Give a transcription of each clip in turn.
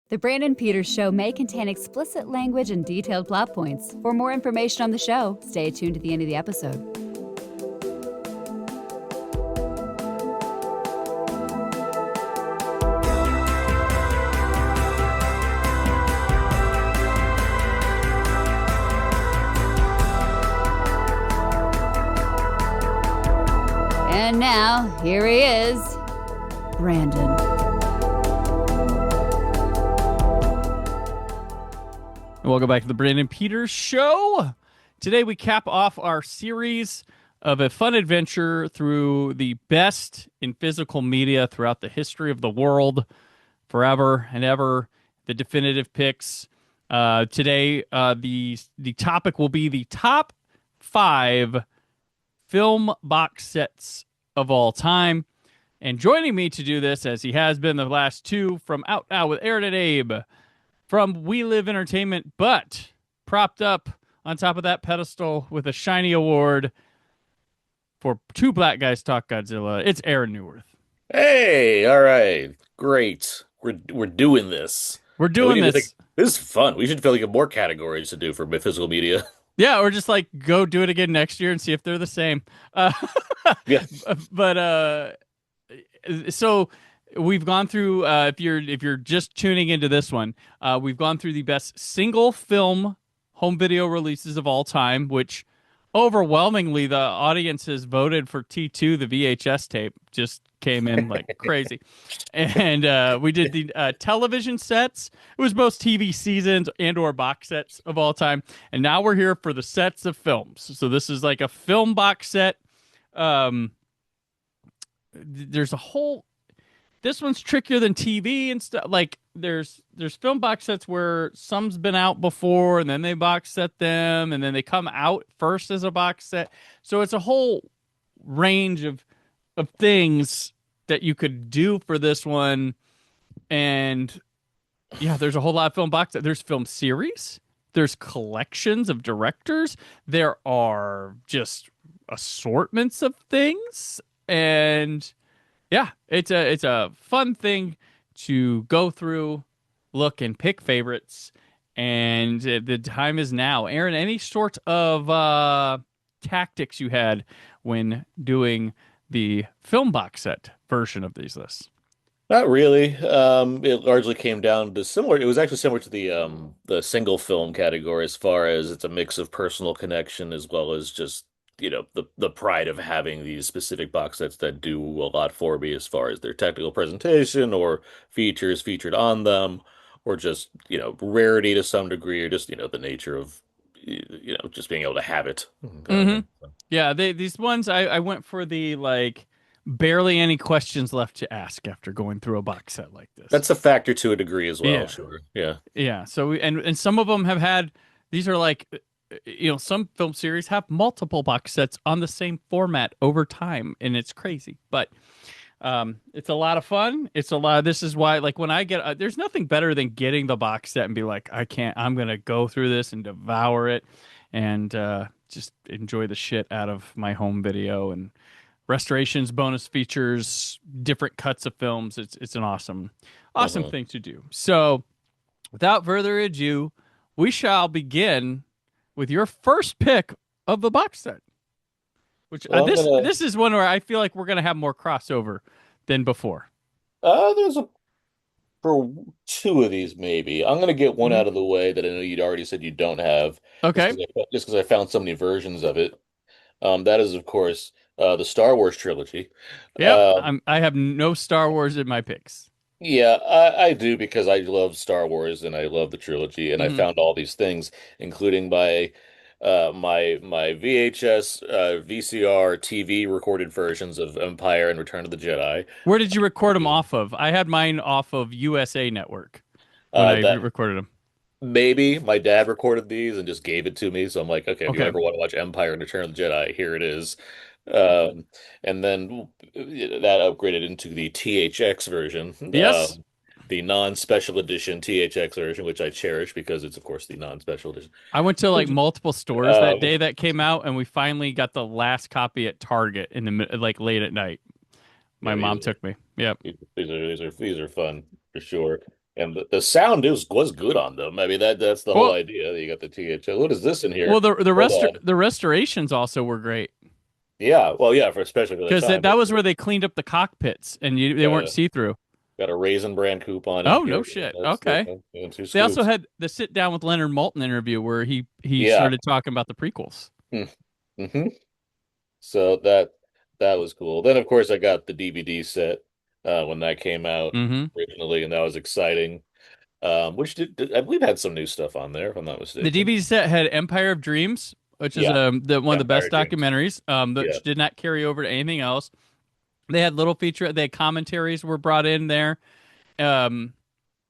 The Brandon Peters Show may contain explicit language and detailed plot points. For more information on the show, stay tuned to the end of the episode. And now, here he is, Brandon. Welcome back to the Brandon Peters Show. Today we cap off our series of a fun adventure through the best in physical media throughout the history of the world, forever and ever. The definitive picks. Today, the topic will be the top 5 film box sets of all time. And joining me to do this, as he has been the last 2, from Out Now with Aaron and Abe, from We Live Entertainment, but propped up on top of that pedestal with a shiny award for 2 Black Guys Talk Godzilla, it's Aaron Neuwirth. Hey, all right, great. We're doing this. We're doing this. This is fun. We should feel like more categories to do for physical media. Yeah, or just like go do it again next year and see if they're the same. Yeah. But so we've gone through. If you're just tuning into this one, we've gone through the best single film home video releases of all time, which overwhelmingly the audience has voted for T2, the VHS tape. Just came in like crazy. And we did the television sets. It was both TV seasons and or box sets of all time. And now we're here for the sets of films. So this is like a film box set. There's a whole... This one's trickier than TV and stuff. Like there's film box sets where some's been out before and then they box set them and then they come out first as a box set. So it's a whole range of things that you could do for this one. And yeah, there's a whole lot of film box set. There's film series. There's collections of directors. There are just assortments of things. And yeah, it's a fun thing to go through, look, and pick favorites. And the time is now. Aaron, any sort of tactics you had when doing the film box set version of these lists? Not really. It largely came down to similar. It was actually similar to the single film category as far as it's a mix of personal connection as well as just the pride of having these specific box sets that do a lot for me as far as their technical presentation or features featured on them, or just rarity to some degree, or just the nature of just being able to have it. Mm-hmm. Yeah, these ones I went for the like barely any questions left to ask after going through a box set like this. That's a factor to a degree as well. Yeah. Sure. Yeah. Yeah. So and some of them have had, these are like, some film series have multiple box sets on the same format over time, and it's crazy. But it's a lot of fun. This is why, like, when I get, there's nothing better than getting the box set and be like, I'm going to go through this and devour it and just enjoy the shit out of my home video and restorations, bonus features, different cuts of films. It's an awesome thing to do. So without further ado, we shall begin with your first pick of the box set, which this is one where I feel like we're going to have more crossover than before. For 2 of these, maybe. I'm going to get one out of the way that I know you'd already said you don't have. Okay. Just because I found so many versions of it. That is, of course, the Star Wars trilogy. Yeah, I have no Star Wars in my picks. Yeah, I do, because I love Star Wars and I love the trilogy, and I found all these things, including my VHS, VCR, TV recorded versions of Empire and Return of the Jedi. Where did you record them off of? I had mine off of USA Network when I recorded them. Maybe my dad recorded these and just gave it to me, so I'm like, okay, if you ever want to watch Empire and Return of the Jedi, here it is. And then that upgraded into the THX version. Yes. The non-special edition THX version, which I cherish because it's, of course, the non-special edition. I went to like multiple stores that day that came out, and we finally got the last copy at Target in the like late at night. My mom took me. Yep. These are fun for sure. And the sound was good on them. I mean, that's the whole Well, idea. You got the THS. What is this in well, here? Hold on. the restorations also were great Yeah, well, yeah, for especially for the because time. that was where they cleaned up the cockpits and they Got weren't a see through. got a Raisin Brand coupon in Oh no here. shit. That's Okay. two They also scoops. had the sit down with Leonard Maltin interview where he Yeah. started talking about the prequels. Mm-hmm. So that was cool. Then of course I got the DVD set when that came out Hmm. originally, and that was exciting. Which I believe had some new stuff on there, if I'm not The mistaken. DVD set had Empire of Dreams, which is Yeah, the one of the Empire best Dreams. documentaries, Yeah. which did not carry over to anything else. They had little feature, they had commentaries were brought in there. Um,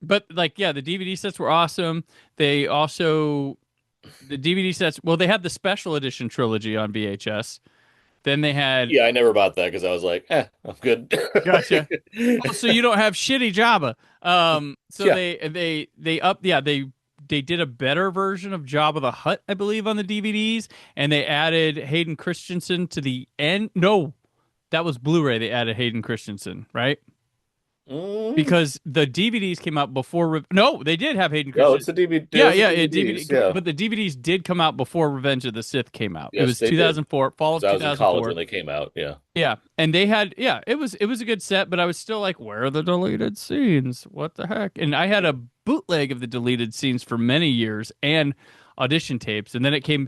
but like, yeah, the DVD sets were awesome. They also the DVD sets. Well, they had the special edition trilogy on VHS. Then they had Yeah, I never bought that because I was like, I'm good. gotcha. Oh, so you don't have shitty Jabba. So Yeah. they up yeah they did a better version of Jabba the Hutt, I believe, on the DVDs, and they added Hayden Christensen to the end. No, that was Blu-ray. They added Hayden Christensen, right? Mm, Because the DVDs came out before. No, they did have Hayden no, Christensen. it's the DVD. Yeah, Those are yeah, DVD, DVDs. Yeah. but the DVDs did come out before Revenge of the Sith came out. It Yes, was they did. 2004, fall Because of I was in college 2004. when they came out. Yeah. Yeah, and they had it was a good set, but I was still like, where are the deleted scenes? What the heck? And I had a bootleg of the deleted scenes for many years and audition tapes, and then it came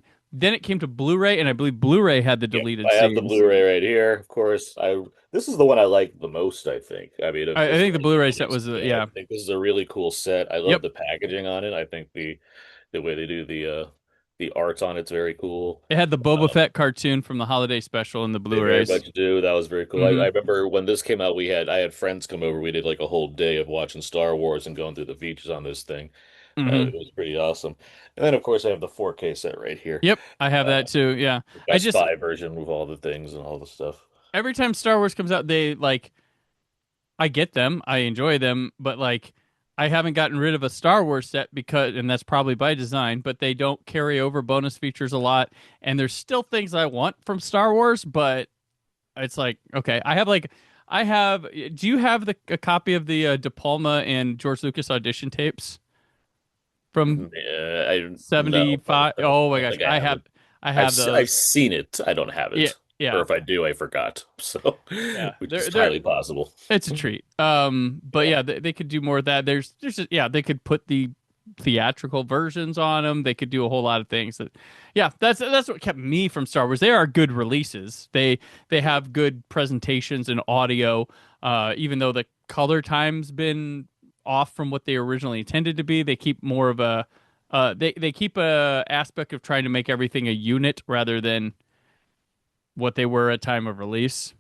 to Blu-ray, and I believe Blu-ray had the Yeah. deleted I have the scenes. Blu-ray right here. Of course, I this is the one I like the most, I think. I mean, I as think far the as the Blu-ray set release, was yeah, I yeah, think this is a really cool set. I love yep. the packaging on it. I think the way they do the art on it's very cool. It had the Boba Um, Fett cartoon from the holiday special in the they very Blu-rays. much do. That was very cool. Hmm. I remember when this came out, I had friends come over. We did like a whole day of watching Star Wars and going through the features on this thing. It Hmm. was pretty awesome. And then, of course, I have the 4K set right here. Yep, I have Uh, that too. Yeah, the I Best just Buy version with all the things and all the stuff. every time Star Wars comes out, they like I get them, I enjoy them, but like I haven't gotten rid of a Star Wars set because, and that's probably by design, but they don't carry over bonus features a lot, and there's still things I want from Star Wars, but it's like okay, I have. Do you have a copy of the De Palma and George Lucas audition tapes from Yeah, I no, '75? Oh I my don't gosh, think I have it. I have I've those. seen it. I don't have Yeah, it, or yeah, if I do, I forgot. So, yeah. which is highly possible. It's a treat. But Yeah, yeah, they could do more of that. Yeah, they could put the theatrical versions on them. They could do a whole lot of things. Yeah, that's what kept me from Star Wars. They are good releases. They have good presentations and audio. Even though the color time's been off from what they originally intended to be, they keep more of a they keep a aspect of trying to make everything a unit rather than what they were at time of release.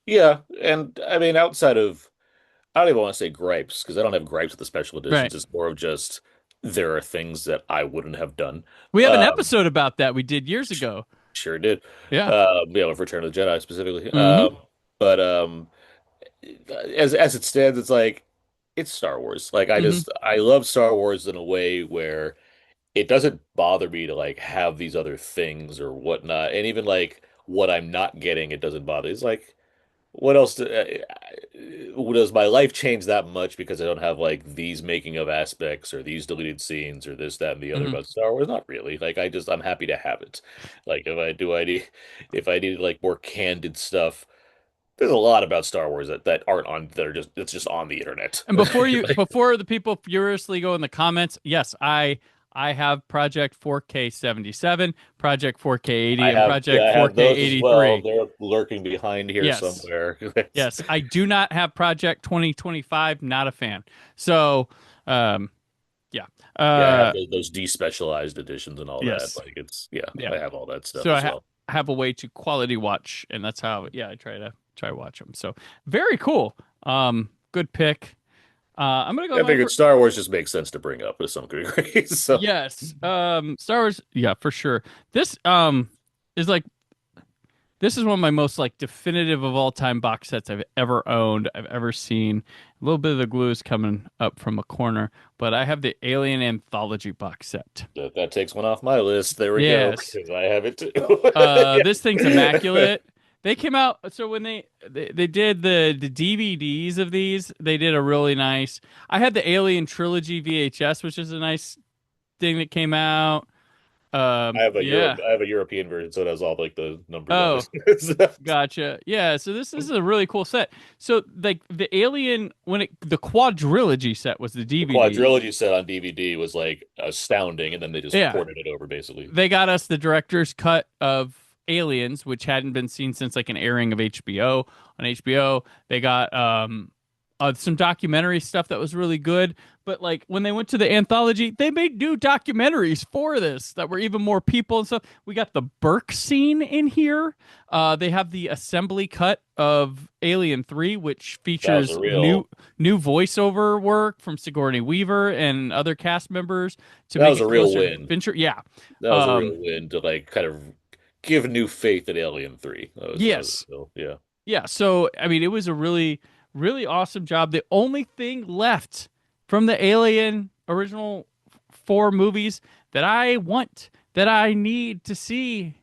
yeah, and I mean, outside of, I don't even want to say gripes because I don't have gripes with the special Right. editions. It's more of just there are things that I wouldn't have done. We have an Um, episode about that we did years ago. sure did. Yeah. Yeah, with Return of the Jedi specifically. Hmm. But as it stands, it's like it's Star Wars. Like Hmm. I love Star Wars in a way where it doesn't bother me to like have these other things or whatnot, and even like what I'm not getting, it doesn't bother. It's like what else does my life change that much because I don't have like these making of aspects or these deleted scenes or this, that, and the other Hmm. about Star Wars? Not really. Like I'm happy to have it. Like if I need like more candid stuff, there's a lot about Star Wars that aren't on that are just it's just on the internet. And before the people furiously go in the comments, yes, I have Project 4K 77, Project 4K 80, and Project I have 4K those as well. 83. They're lurking behind here Yes. somewhere. Yes, I do not have Project 2025. Not a fan. So, um, yeah. Yeah, I have Uh, those despecialized editions and all that. yes. Like it's yeah, Yeah. I have all that stuff So as well. I have a way to quality watch, and that's how yeah I try to watch them. So very cool. Good pick. I'm gonna go I with mine figured for Star Wars just makes sense to bring up to some degree. So yes. Star Wars. Yeah, for sure. This is like this is one of my most like definitive of all time box sets I've ever owned. I've ever seen. A little bit of the glue is coming up from a corner, but I have the Alien Anthology box set. that takes one off my list. There we go, Yes. because I have it too. This thing's immaculate. They came out. So when they did the DVDs of these, they did a really nice. I had the Alien trilogy VHS, which is a nice thing that came out. Yeah. I have a European version, so it has all like the numbers on Oh, it. gotcha. Yeah. So this is a really cool set. So like the Alien, the quadrilogy set was the The DVD. quadrilogy set on DVD was like astounding, and then they just Yeah. ported it over basically. They got us the director's cut of Aliens, which hadn't been seen since like an airing of HBO on HBO. They got some documentary stuff that was really good. But like when they went to the anthology, they made new documentaries for this that were even more people and stuff. We got the Burke scene in here. They have the assembly cut of Alien 3, which That was a features real new voiceover work from Sigourney Weaver and other cast members to that make was it a real closer to win. Fincher. Yeah. That was a real Um, win to like kind of give new faith in Alien 3. That was yes. real, yeah. Yeah, so I mean, it was a really, really awesome job. The only thing left from the Alien original four movies that I want, that I need to see,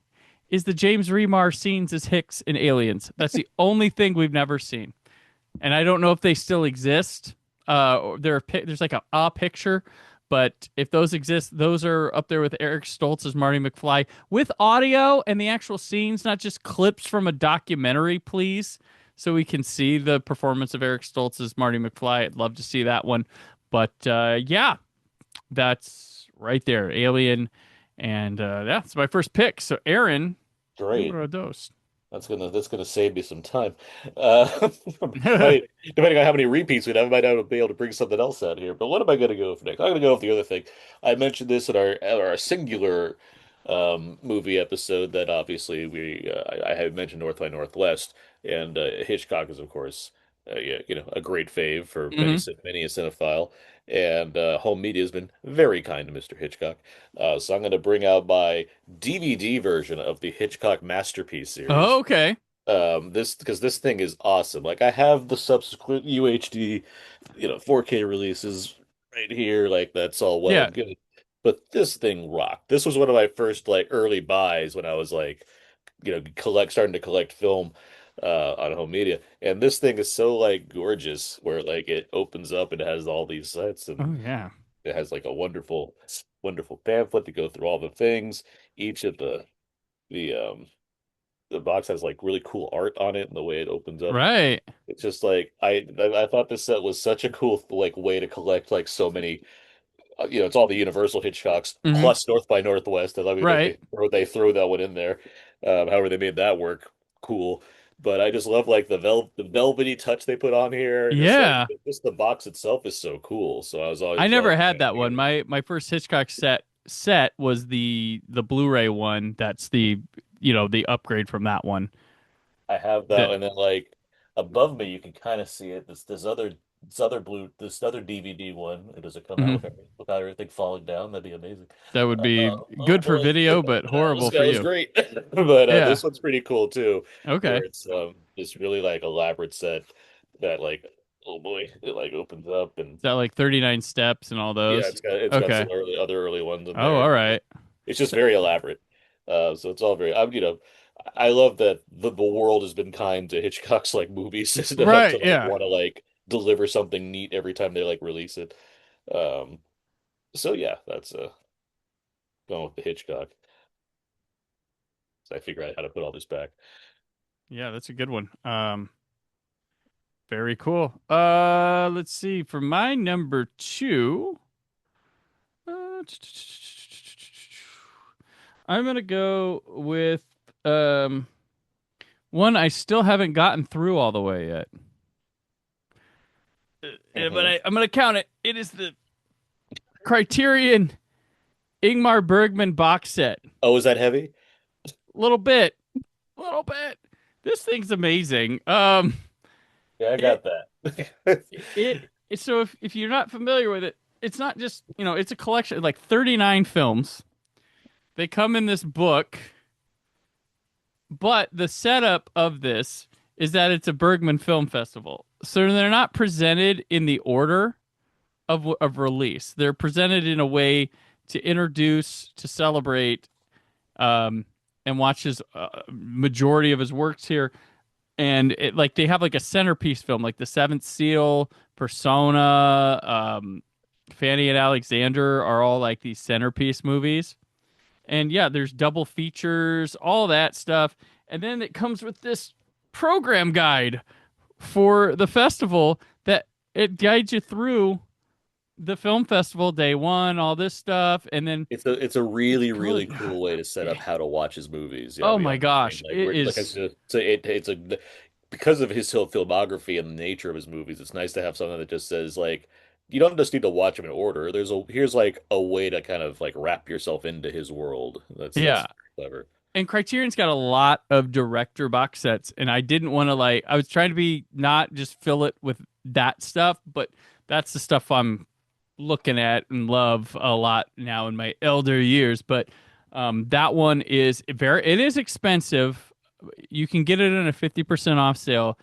is the James Remar scenes as Hicks in Aliens. That's the only thing we've never seen, and I don't know if they still exist. There's like a picture, but if those exist, those are up there with Eric Stoltz as Marty McFly with audio and the actual scenes, not just clips from a documentary, please, so we can see the performance of Eric Stoltz as Marty McFly. I'd love to see that one. But yeah, that's right there, Alien, and that's my first pick. So Aaron, Great. numero dos. That's gonna save me some time. Depending on how many repeats we have, I might not be able to bring something else out here. But what am I gonna go with next? I'm gonna go with the other thing. I mentioned this in our singular movie episode that obviously I had mentioned North by Northwest, and Hitchcock is of course yeah, a great fave for Hmm. many a cinephile, and home media has been very kind to Mr. Hitchcock. So I'm going to bring out my DVD version of the Hitchcock Masterpiece series. Oh, okay. This because this thing is awesome. Like I have the subsequent UHD, 4K releases right here. Like that's all well Yeah. and good, but this thing rocked. This was one of my first like early buys when I was like, starting to collect film on home media. And this thing is so like gorgeous, where like it opens up and it has all these sets, Oh, and yeah. it has like a wonderful pamphlet to go through all the things. Each of the the box has like really cool art on it, and the way it opens up. Right. It's just like I thought this set was such a cool like way to collect like so many. It's all the Universal Hitchcocks Hmm. plus North by Northwest. I mean, Right. they throw that one in there. However, they made that work cool. But I just love like the velvety touch they put on here, and Yeah. just the box itself is so cool. So I was I always never trying had to that get one. it. My first Hitchcock set was the Blu-ray one. That's the upgrade from that one. I have that, That and then like above me, you can kind of see it. This other DVD one. Does it come out mhm. without everything falling down? That'd be amazing. That would be Oh good for boy, video, but horrible for that was you. great. But Yeah. this one's pretty cool too, where Okay. it's this really like elaborate set that like oh boy, it like opens up, and Is that like 39 steps and all yeah, those? it's got Okay. some other early ones in Oh, there, all and right. it's just So, very elaborate. So it's all very I love that the world has been kind to Hitchcock's like movies enough to right. like Yeah. want to like deliver something neat every time they like release it. Um, so yeah, that's going with the Hitchcock. So I figure out how to put all this back. Yeah, that's a good one. Very cool. Let's see. For my number two, uh, I'm gonna go with um one I still haven't gotten through all the way yet. But Hmm. I'm gonna count it. It is the Criterion Ingmar Bergman box set. Oh, is that heavy? Little bit, little bit. This thing's amazing. Yeah, I It got that. so if you're not familiar with it, it's not just it's a collection of like 39 films. They come in this book, but the setup of this is that it's a Bergman Film Festival, so they're not presented in the order of release. They're presented in a way to introduce, to celebrate, um, and watch his majority of his works here. And it, like they have like a centerpiece film, like The Seventh Seal, Persona, Fanny and Alexander are all like these centerpiece movies. And yeah, there's double features, all that stuff. And then it comes with this program guide for the festival that it guides you through the film festival day one, all this stuff, and then It's a it's really really good. cool way to set up how to watch his movies. Yeah, Oh I'll be my honest. I mean, gosh, like it we're like I is. said, so it's a because of his filmography and the nature of his movies. It's nice to have something that just says like you don't just need to watch them in order. Here's like a way to kind of like wrap yourself into his world. That's Yeah. clever. And Criterion's got a lot of director box sets, and I didn't want to like. I was trying to be not just fill it with that stuff, but that's the stuff I'm looking at and love a lot now in my elder years. But that one is very. It is expensive. You can get it in a 50% off sale,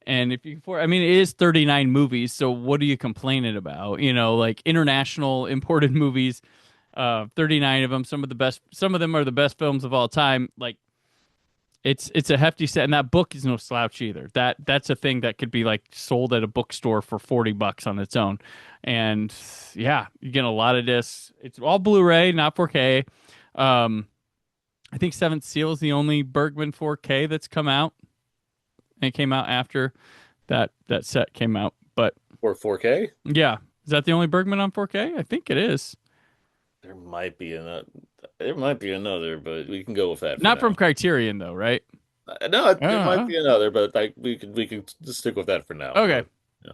and if you for, I mean, it is 39 movies. So what are you complaining about? You know, like international imported movies. 39 of them. Some of the best. Some of them are the best films of all time. Like it's a hefty set, and that book is no slouch either. That's a thing that could be like sold at a bookstore for $40 on its own. And yeah, you get a lot of discs. It's all Blu-ray, not 4K. Um, I think Seventh Seal is the only Bergman 4K that's come out. And it came out after that set came out. But Or 4K? yeah, is that the only Bergman on 4K? I think it is. There might be another. There might be another, but we can go with that for Not from now. Criterion though, right? No, there might Uh, be another, but like we can just stick with that for now. okay. Yeah.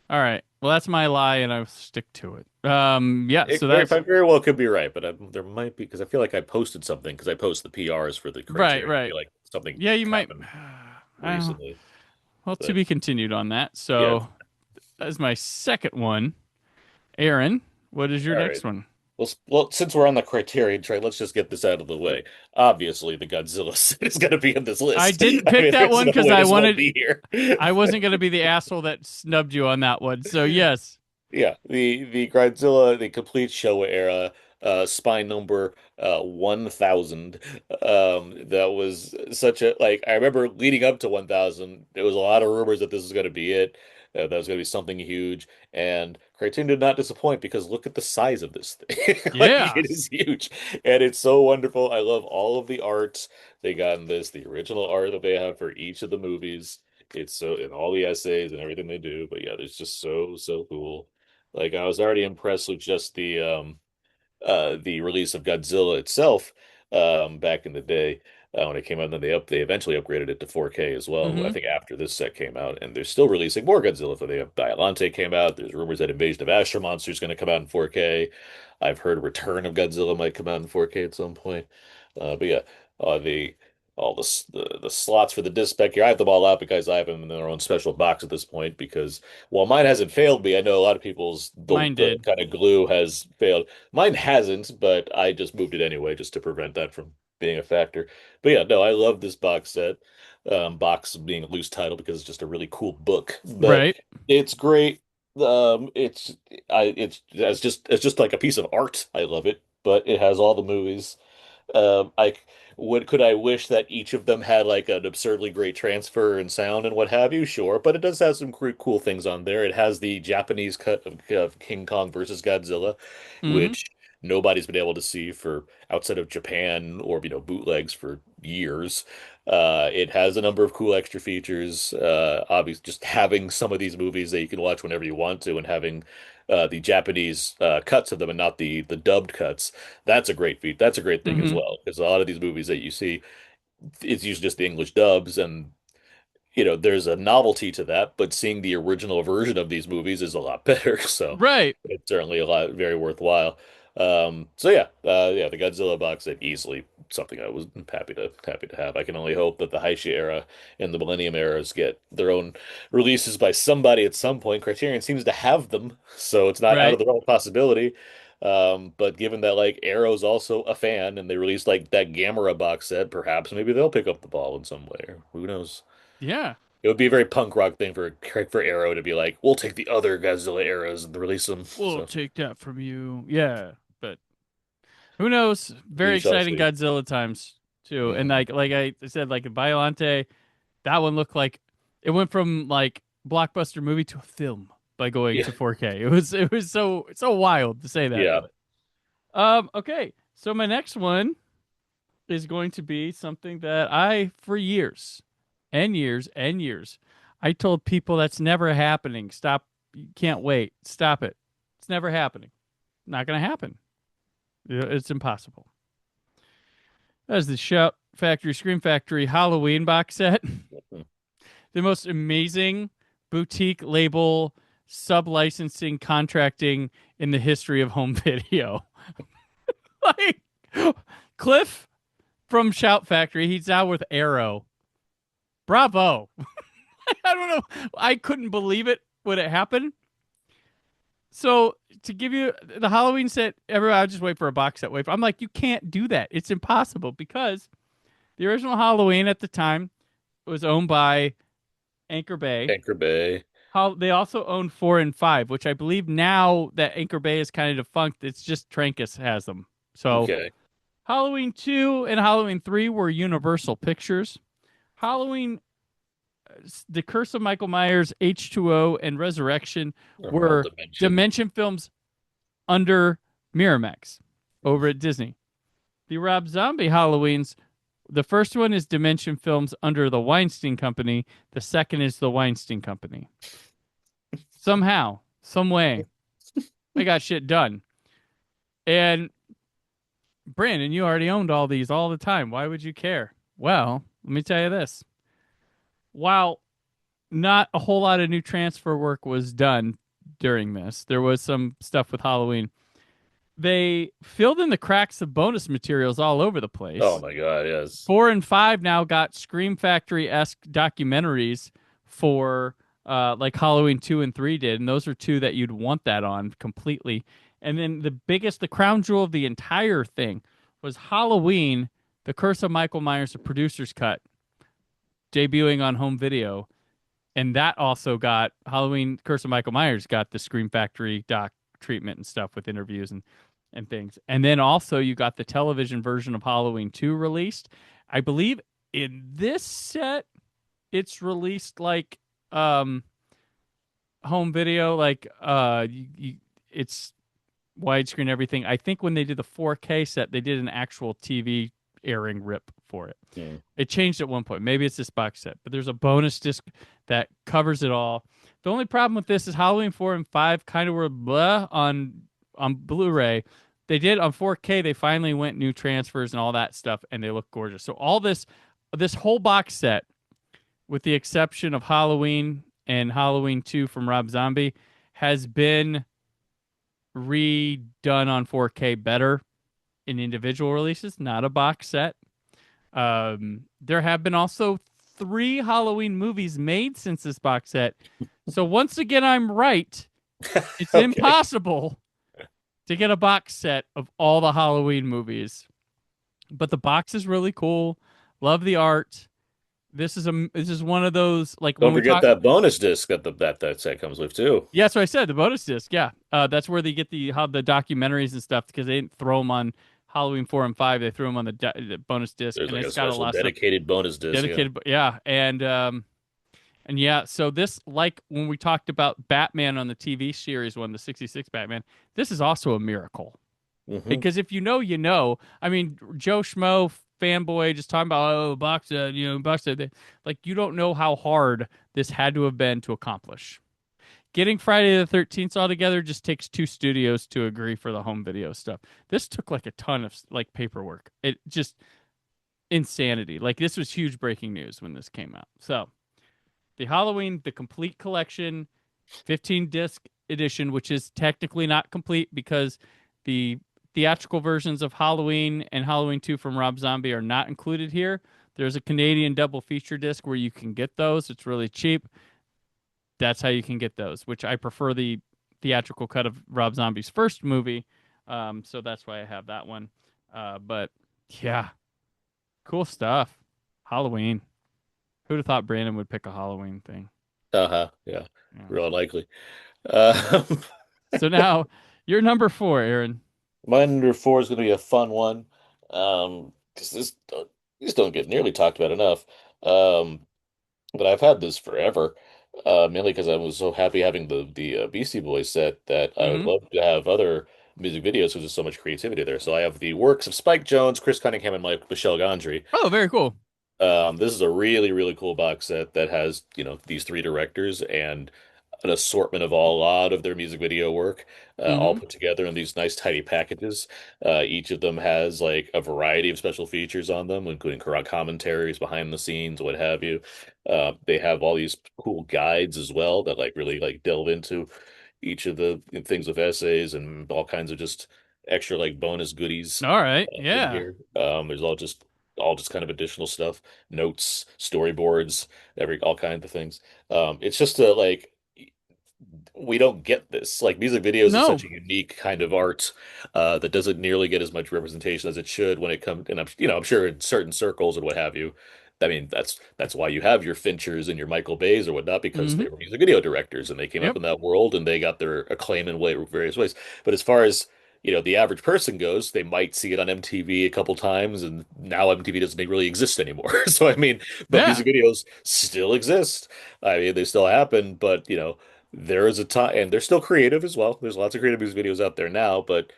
All right. Well, that's my lie, and I'll stick to it. Yeah. So If that's I very well could be right, but there might be because I feel like I posted something because I post the PRs for the right. criteria. I Right. feel like something Yeah, you might. happened Uh, recently, well, to but be continued on that. yeah. So that's my second one. Aaron, what is your All right. next one? Well, since we're on the criterion train, let's just get this out of the way. Obviously, the Godzilla is going to be in this I list. didn't I pick mean, that there's one no because way I this won't wanted. be here. I wasn't going to be the asshole that snubbed you on that one. So yes, Yeah, the Godzilla, the complete Showa era, spine number 1000. That was such a like I remember leading up to 1000, there was a lot of rumors that this was going to be it. That was going to be something huge, and Criterion did not disappoint because look at the size of this thing. Like yeah, it is huge, and it's so wonderful. I love all of the art they got in this, the original art that they have for each of the movies. It's so in all the essays and everything they do, but yeah, it's just so cool. Like I was already impressed with just the release of Godzilla itself back in the day when it came out. And then they eventually upgraded it to 4K as well. I hmm think after this set came out, and they're still releasing more Godzilla. So they have Biollante came out. There's rumors that Invasion of Astro Monster is going to come out in 4K. I've heard Return of Godzilla might come out in 4K at some point. But yeah, the all the slots for the disc spec here, I have them all out because I have them in their own special box at this point because while mine hasn't failed me, I know a lot of people's mine the did. kind of glue has failed. Mine hasn't, but I just moved it anyway just to prevent that from being a factor. But yeah, no, I love this box set. Box being a loose title because it's just a really cool book, but Right. it's great. It's just like a piece of art. I love it, but it has all the movies. I could I wish that each of them had like an absurdly great transfer and sound and what have you? Sure, but it does have some cool things on there. It has the Japanese cut of King Kong versus Godzilla, hmm which nobody's been able to see for outside of Japan or bootlegs for years. It has a number of cool extra features. Obviously, just having some of these movies that you can watch whenever you want to, and having the Japanese cuts of them and not the dubbed cuts. That's a great feat. That's a great thing as hmm well because a lot of these movies that you see, it's usually just the English dubs, and there's a novelty to that, but seeing the original version of these movies is a lot better. So Right. it's certainly a lot very worthwhile. So yeah, yeah, the Godzilla box set easily something I was happy to have. I can only hope that the Heisei era and the Millennium eras get their own releases by somebody at some point. Criterion seems to have them, so it's not out of Right. the realm of possibility. But given that like Arrow's also a fan and they released like that Gamera box set, perhaps maybe they'll pick up the ball in some way. Who knows? Yeah. It would be a very punk rock thing for Arrow to be like, we'll take the other Godzilla eras and release them. We'll So take that from you. Yeah. But who knows? we Very shall exciting see. Godzilla times. too. And Mm. like I said, like Biollante, that one looked like it went from like blockbuster movie to a film by going Yeah. to 4K. It was so wild to say that. Yeah. But okay. So my next one is going to be something that I, for years and years and years, I told people that's never happening. Stop. You can't wait. Stop it. It's never happening. Not going to happen. It's impossible. That is the Shout Factory Scream Factory Halloween box set. Mhm. The most amazing boutique label sub licensing contracting in the history of home video. Like Cliff from Shout Factory, he's now with Arrow. Bravo. I don't know. I couldn't believe it when it happened. So to give you the Halloween set, everybody, I'll just wait for a box set. I'm like, you can't do that. It's impossible because the original Halloween at the time was owned by Anchor Bay. Anchor Bay. How they also own 4 and 5, which I believe now that Anchor Bay is kind of defunct. It's just Trancas has them. So Okay. Halloween 2 and Halloween 3 were Universal Pictures. Halloween, The Curse of Michael Myers, H2O, and Resurrection All were Dimension. Dimension Films under Miramax over at Disney. The Rob Zombie Halloweens, the first one is Dimension Films under the Weinstein Company. The second is the Weinstein Company. Somehow, some way, they got shit done. And Brandon, you already owned all these all the time. Why would you care? Well, let me tell you this. While not a whole lot of new transfer work was done during this, there was some stuff with Halloween. They filled in the cracks of bonus materials all over the Oh place. my God, yes. 4 and 5 now got Scream Factory-esque documentaries for like Halloween 2 and 3 did, and those are two that you'd want that on completely. And then the crown jewel of the entire thing was Halloween, The Curse of Michael Myers, the producer's cut, debuting on home video. And that also got Halloween, Curse of Michael Myers got the Scream Factory doc treatment and stuff with interviews and things. And then also you got the television version of Halloween 2 released. I believe in this set it's released like home video, like it's widescreen everything. I think when they did the 4K set, they did an actual TV airing rip for it. Mm. It changed at one point. Maybe it's this box set, but there's a bonus disc that covers it all. The only problem with this is Halloween 4 and 5 kind of were blah on Blu-ray. They did on 4K. They finally went new transfers and all that stuff, and they look gorgeous. So all this whole box set, with the exception of Halloween and Halloween 2 from Rob Zombie, has been redone on 4K better in individual releases, not a box set. There have been also 3 Halloween movies made since this box set. So once again, I'm right. It's Okay. impossible to get a box set of all the Halloween movies. But the box is really cool. Love the art. This is one of those like Don't when we forget talk. that bonus disc that set comes with too. Yeah, that's what I said. The bonus disc. Yeah, that's where they get the documentaries and stuff because they didn't throw them on Halloween 4 and 5. They threw them on the bonus disc, There's and like a it's got a special lot of stuff dedicated bonus disc. dedicated. Yeah, and yeah. So this, like when we talked about Batman on the TV series one, the '66 Batman, this is also a miracle Yeah. Hmm. because if you know, you know. I mean, Joe Schmo fanboy just talking about box set, box set. Like you don't know how hard this had to have been to accomplish. Getting Friday the 13th all together just takes 2 studios to agree for the home video stuff. This took like a ton of like paperwork. It just insanity. Like this was huge breaking news when this came out. So the Halloween, the complete collection, 15 disc edition, which is technically not complete because the theatrical versions of Halloween and Halloween 2 from Rob Zombie are not included here. There's a Canadian double feature disc where you can get those. It's really cheap. That's how you can get those, which I prefer the theatrical cut of Rob Zombie's first movie. So that's why I have that one. But yeah, cool stuff. Halloween. Who'd have thought Brandon would pick a Halloween thing? Uh-huh. Yeah. Yeah. Real likely. Uh, So now you're number 4, Aaron. my number 4 is going to be a fun one. 'Cause these don't get nearly talked about enough. Um, but I've had this forever, mainly because I was so happy having the Beastie Boys set that I would Mm-hmm. love to have other music videos because there's so much creativity there. So I have the works of Spike Jonze, Chris Cunningham, and Michelle Gondry. Oh, very cool. This is a really, really cool box set that has, these three directors and an assortment of a lot of their music video work, all Mm-hmm. put together in these nice, tidy packages. Each of them has like a variety of special features on them, including commentaries, behind the scenes, what have you. They have all these cool guides as well that like really like delve into each of the things with essays and all kinds of just extra like bonus goodies All right. in Yeah. here. There's all just kind of additional stuff, notes, storyboards, all kinds of things. It's just a like we don't get this. Like music videos is No. such a unique kind of art that doesn't nearly get as much representation as it should when it comes. And I'm sure in certain circles and what have you. I mean, that's why you have your Finchers and your Michael Bays or whatnot because Mm-hmm. they were music video directors and they came up Yep. in that world and they got their acclaim in various ways. But as far as the average person goes, they might see it on MTV a couple times, and now MTV doesn't really exist anymore. So I mean, but Yeah. music videos still exist. I mean, they still happen, but there is a time, and they're still creative as well. There's lots of creative music videos out there now, but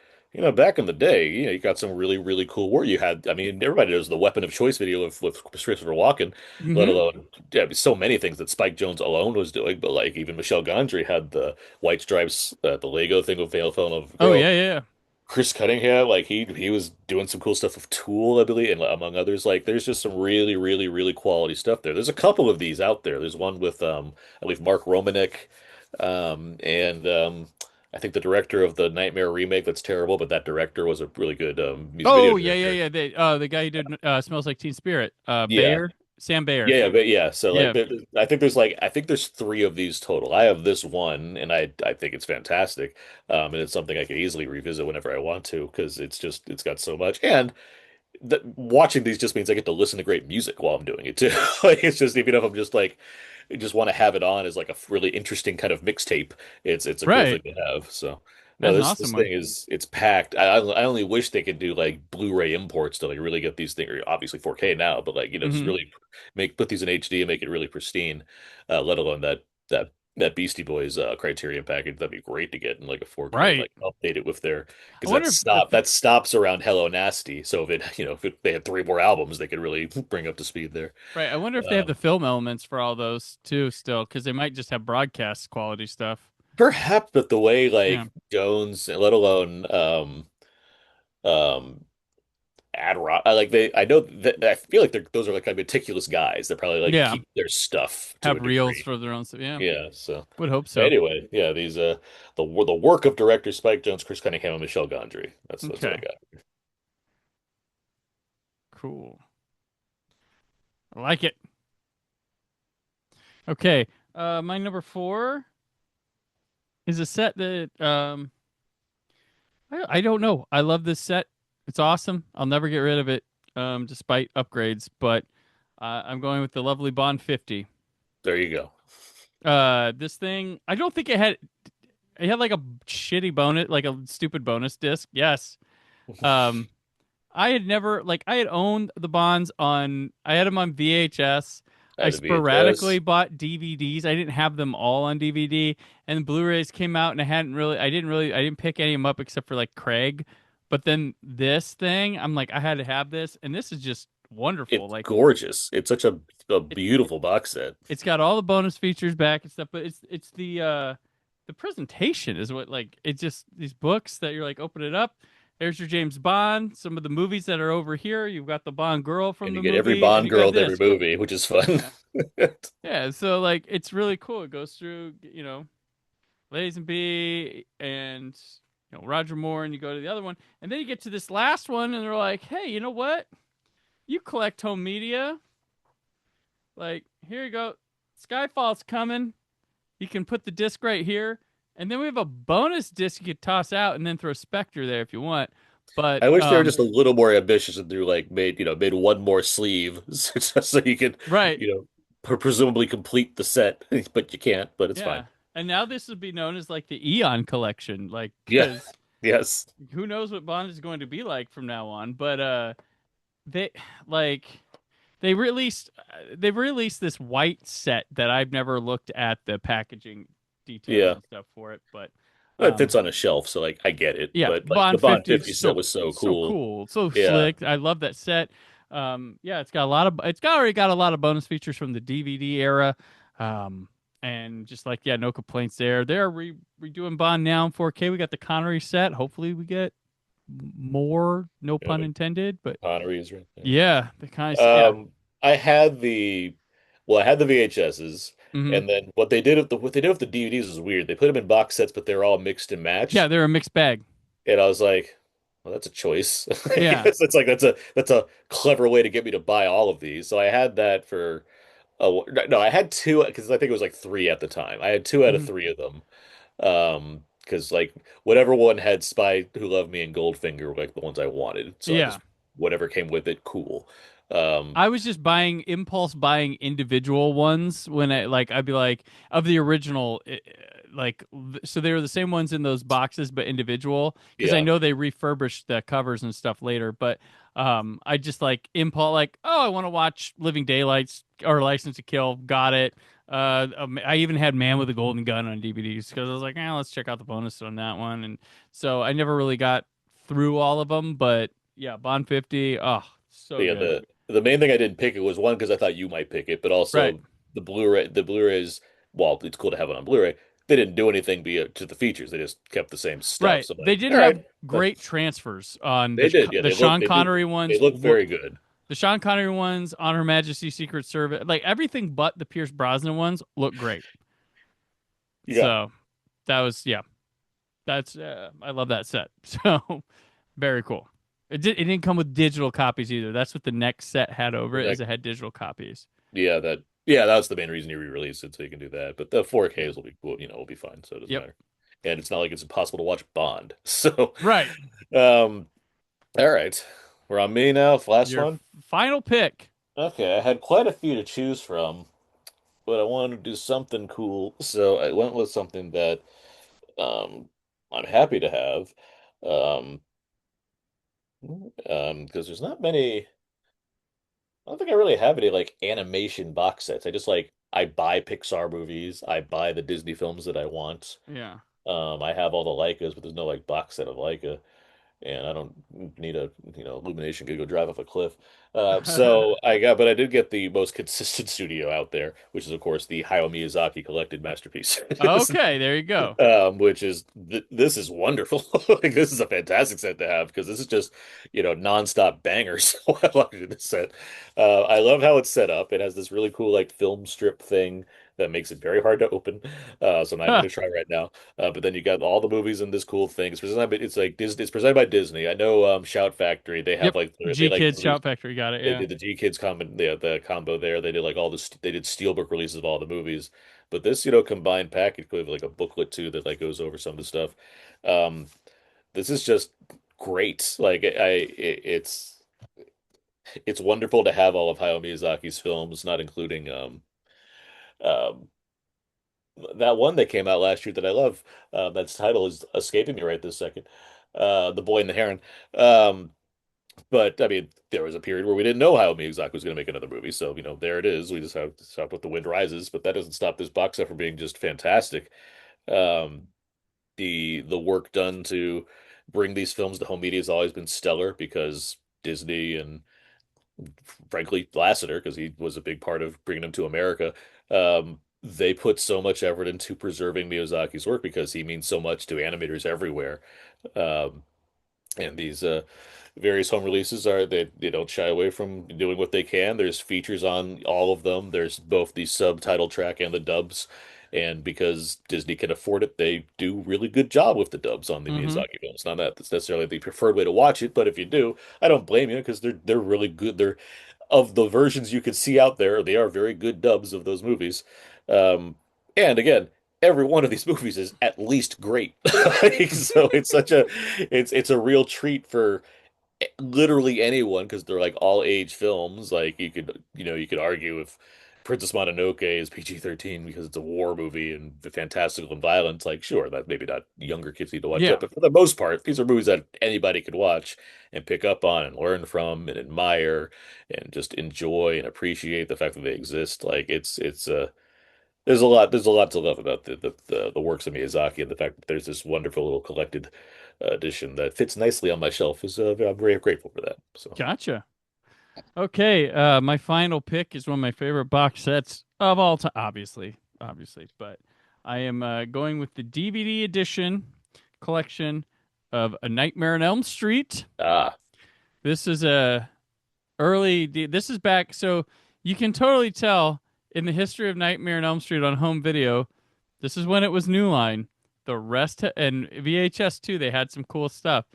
back in the day, you got some really, really cool work. You had, I mean, everybody knows the Weapon of Choice video with Christopher Walken, let Mm-hmm. alone so many things that Spike Jonze alone was doing. But like even Michelle Gondry had the White Stripes, the Lego thing with Fell in Love with a Oh Girl. yeah, yeah. Chris Cunningham, like he was doing some cool stuff with Tool, I believe, and among others. Like there's just some really, really, really quality stuff there. There's a couple of these out there. There's one with I believe Mark Romanek, and I think the director of the Nightmare remake that's terrible, but that director was a really good music video Oh yeah, yeah, director. yeah. The guy who did Smells Like Teen Spirit. Yeah, Bayer. Sam Bayer. yeah, but yeah. So like, Yeah. I think there's three of these total. I have this one, and I think it's fantastic. And it's something I could easily revisit whenever I want to because it's got so much and watching these just means I get to listen to great music while I'm doing it too. Like it's just even if I'm just like I just want to have it on as like a really interesting kind of mixtape. It's a cool thing Right. to have. So no, That's an this awesome one. thing it's packed. I only wish they could do like Blu-ray imports to like really get these things. Obviously 4K now, but like just Mm-hmm. really put these in HD and make it really pristine. Let alone that Beastie Boys Criterion package. That'd be great to get in like a 4K and Right. like update it with their I because wonder if that stops around Hello Nasty. So if they had three more albums, they could really bring up to speed there. right. I wonder if they have Um, the film elements for all those too still, because they might just have broadcast quality stuff. Perhaps, but the way Yeah. like Jones, let alone um Ad Rock, I know that I feel like those are like kind of meticulous guys that probably like Yeah. keep their stuff to a Have reels degree. for their own stuff. Yeah. Yeah, so Would hope so. anyway, yeah, these the work of director Spike Jonze, Chris Cunningham, and Michelle Gondry. That's what I Okay. got. Cool. I like it. Okay. My number four is a set that I don't know. I love this set. It's awesome. I'll never get rid of it, despite upgrades. But I'm going with the lovely Bond 50. There you go. This thing, I don't think it had like a shitty bonus, like a stupid bonus disc. Yes. Um, I had never like I had owned the Bonds on. I had them on VHS. I I had the VHS. sporadically bought DVDs. I didn't have them all on DVD, and Blu-rays came out, and I didn't pick any of them up except for like Craig. But then this thing, I'm like, I had to have this, and this is just wonderful. It's Like gorgeous. It's such a it, beautiful box set. it's got all the bonus features back and stuff, but it's the presentation is what like it's just these books that you're like open it up. There's your James Bond, some of the movies that are over here. You've got the Bond girl from And you the get every movie, and Bond you got girl in every this. movie, which is fun. Yeah. Yeah, so like it's really cool. It goes through, Ladies and B and Roger Moore, and you go to the other one, and then you get to this last one, and they're like, "Hey, you know what? You collect home media. Like, here you go. Skyfall's coming. You can put the disc right here, and then we have a bonus disc you could toss out, and then throw Spectre there if you want. But I wish they were just a little more ambitious and threw like made one more sleeve just so you could, right, presumably complete the set, but you can't, but it's fine. yeah. And now this would be known as like the Eon collection, like Yeah. because Yes. who knows what Bond is going to be like from now on. But they like they've released this white set that I've never looked at the packaging details Yeah. and stuff for it, but Well, it fits um on a shelf, so like I get it. yeah, But like the Bond Bond 50 is 50 set so was so so cool. cool, so Yeah. slick. I love that set. Yeah, already got a lot of bonus features from the DVD era. Um, and just like yeah, no complaints there. They're redoing Bond now in 4K. We got the Connery set. Hopefully, we get more. No Yeah, pun intended, but Connery is right there. yeah, the kind of yeah. Um, I had the I had the VHSs, Hmm. and then what they did with the DVDs was weird. They put them in box sets, but they're all mixed and Yeah, matched. they're a mixed bag. And I was like, well, that's a choice. I Yeah. guess it's like that's a clever way to get me to buy all of these. So I had that for no, I had two because I think it was like three at the time. I had two out of Hmm. three of them. Because like whatever one had Spy Who Loved Me and Goldfinger were like the ones I wanted. So I Yeah. just whatever came with it, cool. Um, I was just impulse buying individual ones when I'd be like of the original so they were the same ones in those boxes but individual because I yeah, know they refurbished the covers and stuff later, but I just like impulse like, oh, I want to watch Living Daylights or License to Kill, got it. I even had Man with a Golden Gun on DVDs because I was like, let's check out the bonus on that one, and so I never really got through all of them, but yeah, Bond 50, oh, so yeah. good. The main thing I didn't pick it was one because I thought you might pick it, but Right. also the Blu-rays. Well, it's cool to have it on Blu-ray. They didn't do anything to the features. They just kept the same stuff. Right. So I'm They like, did all right, have great transfers on they did. Yeah, the Sean Connery they ones look very good. the Sean Connery ones on Her Majesty's Secret Service, like everything but the Pierce Brosnan ones look great. Yeah, So that was yeah. That's I love that set. So very cool. It didn't come with digital copies either. That's what the next set had over the it is next it had digital copies. yeah, that's the main reason you re-release it so you can do that. But the 4Ks will be cool, will be fine, so it doesn't Yep. matter. And it's not like it's impossible to watch Bond. So, Right. um, all right, we're on me now. Last Your one. final pick. Okay, I had quite a few to choose from, but I wanted to do something cool, so I went with something that um I'm happy to have. Um, because there's not many. I don't think I really have any like animation box sets. I buy Pixar movies. I buy the Disney films that I want. Yeah. I have all the Leicas, but there's no like box set of Leica, and I don't need a illumination to go drive off a cliff. But I did get the most consistent studio out there, which is of course the Hayao Miyazaki collected masterpiece. Okay, there you go. Which is this is wonderful. Like this is a fantastic set to have because this is just nonstop bangers. Watching this set. I love how it's set up. It has this really cool like film strip thing that makes it very hard to open. So I'm not even Huh. gonna try right now. But then you got all the movies in this cool thing. It's presented by Disney. I know Shout Factory. They have Yep. like they G like Kids release Shout Factory got it. they Yeah. did the G Kids the combo there. They did like they did steelbook releases of all the movies. But this, combined package with like a booklet too that like goes over some of the stuff. Um, this is just great. It's wonderful to have all of Hayao Miyazaki's films, not including um that one that came out last year that I love. That's title is escaping me right this second. The Boy and the Heron. Um, But I mean, there was a period where we didn't know how Miyazaki was going to make another movie. So, there it is. We just have to stop with The Wind Rises, but that doesn't stop this box set from being just fantastic. Um, the work done to bring these films to home media has always been stellar because Disney and frankly Lasseter, because he was a big part of bringing them to America. They put so much effort into preserving Miyazaki's work because he means so much to animators everywhere. Um, and these various home releases they don't shy away from doing what they can. There's features on all of them. There's both the subtitle track and the dubs. And because Disney can afford it, they do really good job with the dubs on the Mm-hmm. Miyazaki films. Not that that's necessarily the preferred way to watch it, but if you do, I don't blame you because they're really good. They're of the versions you could see out there, they are very good dubs of those movies. Um, and again, every one of these movies is at least great. So it's a real treat for literally anyone because they're like all age films. Like you could argue if Princess Mononoke is PG-13 because it's a war movie and fantastical and violent. Like, sure, that maybe not younger kids need to watch Yeah, that, but for the most part, these are movies that anybody could watch and pick up on and learn from and admire and just enjoy and appreciate the fact that they exist. Like, it's there's a lot to love about the works of Miyazaki, and the fact that there's this wonderful little collected edition that fits nicely on my shelf is I'm very grateful for that. So, gotcha. Okay, my final pick is one of my favorite box sets of all time. Obviously, but I am going with the DVD edition collection of A Nightmare on Elm Street. ah, This is a This is back, so you can totally tell in the history of Nightmare on Elm Street on home video. This is when it was New Line. The rest and VHS too. They had some cool stuff.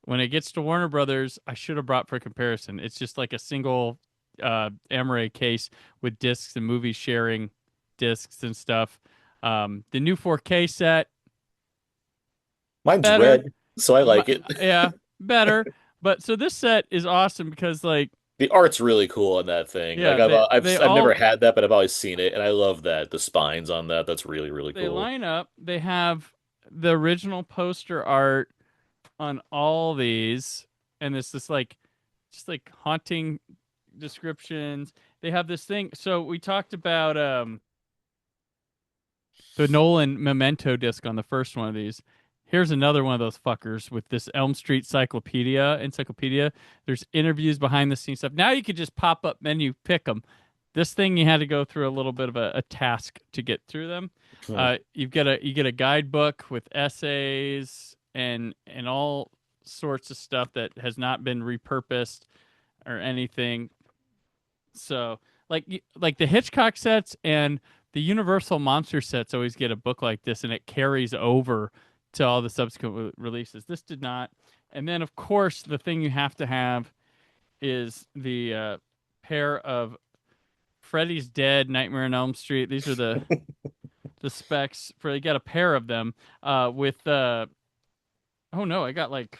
When it gets to Warner Brothers, I should have brought for comparison. It's just like a single Amaray case with discs and movies sharing discs and stuff. The new 4K set, mine's better. red, so I like it. Yeah, better. But so this set is awesome because like The art's really cool on that thing. Like yeah, they I've never all had that, but I've always seen it, and I love that the spines on that. That's really really they cool. line up. They have the original poster art on all these, and it's this like just like haunting descriptions. They have this thing. So we talked about the Nolan Memento disc on the first one of these. Here's another one of those fuckers with this Elm Street encyclopedia. There's interviews, behind the scenes stuff. Now you could just pop up menu, pick them. This thing you had to go through a little bit of a task to get through them. Hmm. You get a guidebook with essays and all sorts of stuff that has not been repurposed or anything. So like the Hitchcock sets and the Universal monster sets always get a book like this, and it carries over to all the subsequent releases. This did not. And then of course the thing you have to have is the pair of Freddy's Dead, Nightmare on Elm Street. These are the specs for. You got a pair of them with. Oh no, I got like.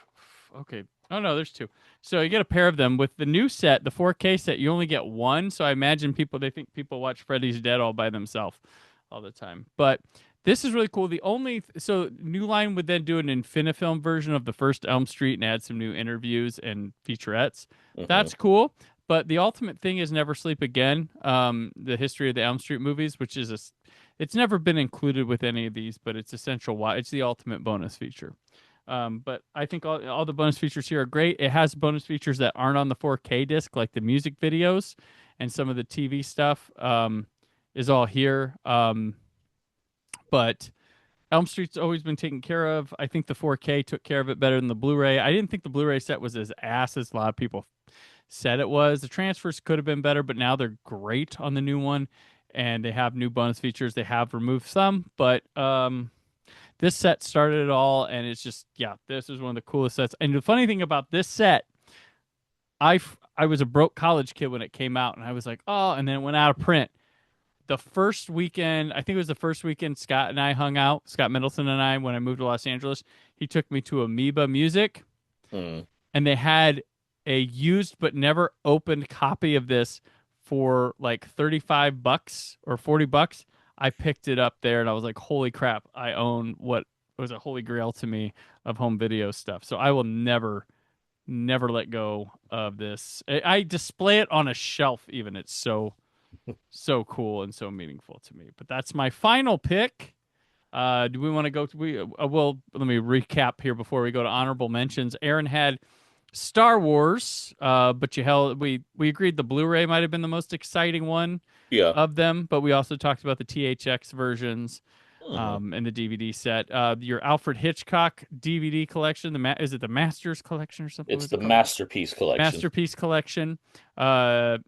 Okay. Oh no, there's two. So you get a pair of them with the new set, the 4K set. You only get one. So I imagine they think people watch Freddy's Dead all by themselves all the time. But this is really cool. So New Line would then do an Infinifilm version of the first Elm Street and add some new interviews and featurettes. Hmm. That's cool. But the ultimate thing is Never Sleep Again. The history of the Elm Street movies, which is it's never been included with any of these, but it's essential. Why it's the ultimate bonus feature. But I think all the bonus features here are great. It has bonus features that aren't on the 4K disc, like the music videos and some of the TV stuff is all here. But Elm Street's always been taken care of. I think the 4K took care of it better than the Blu-ray. I didn't think the Blu-ray set was as ass as a lot of people said it was. The transfers could have been better, but now they're great on the new one, and they have new bonus features. They have removed some, but this set started it all, and it's just this is one of the coolest sets. And the funny thing about this set, I was a broke college kid when it came out, and I was like, oh, and then it went out of print. The first weekend, I think it was the first weekend Scott and I hung out, Scott Middleton and I, when I moved to Los Angeles, he took me to Amoeba Music, Hmm. and they had a used but never opened copy of this for like $35 or $40. I picked it up there and I was like, holy crap, I own what was a holy grail to me of home video stuff. So I will never let go of this. I display it on a shelf even. It's so cool and so meaningful to me. But that's my final pick. Do we want to go to well, let me recap here before we go to honorable mentions. Aaron had Star Wars, but we agreed the Blu-ray might have been the most exciting one Yeah. of them, but we also talked about the THX versions Hmm. and the DVD set. Your Alfred Hitchcock DVD collection, is it the Masters collection or something? It's What's the it called? Masterpiece Collection. Masterpiece collection. Uh,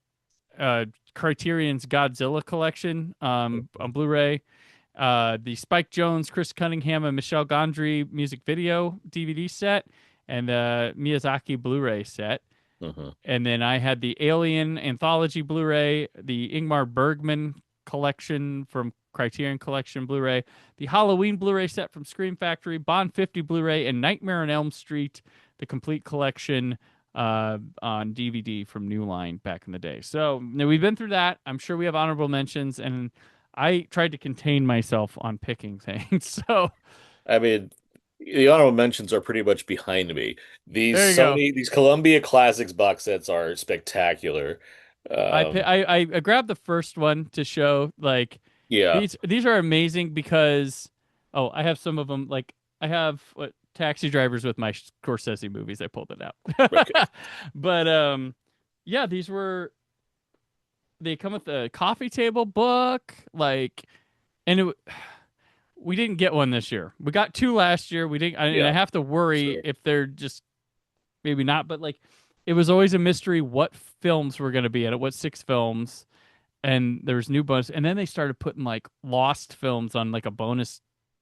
Criterion's Godzilla collection on Blu-ray. The Spike Jonze, Chris Cunningham, and Michel Gondry music video DVD set, and the Miyazaki Blu-ray set. Hmm. And then I had the Alien Anthology Blu-ray, the Ingmar Bergman collection from Criterion Collection Blu-ray, the Halloween Blu-ray set from Scream Factory, Bond 50 Blu-ray, and Nightmare on Elm Street, the complete collection on DVD from New Line back in the day. So now we've been through that. I'm sure we have honorable mentions, and I tried to contain myself on picking things. So I mean, the honorable mentions are pretty much behind me. there you go. These Columbia Classics box sets are spectacular. I, pi- Um, I grabbed the first one to show like yeah, these are amazing because I have some of them like I have what Taxi Drivers with my Scorsese movies. I pulled it okay. out, but yeah, they come with a coffee table book like and we didn't get one this year. We got two last year. We didn't, and I Yeah, have to worry sure. if they're just maybe not. But like, it was always a mystery what films were going to be in it. What six films? And there was new bonus, and then they started putting like lost films on like a bonus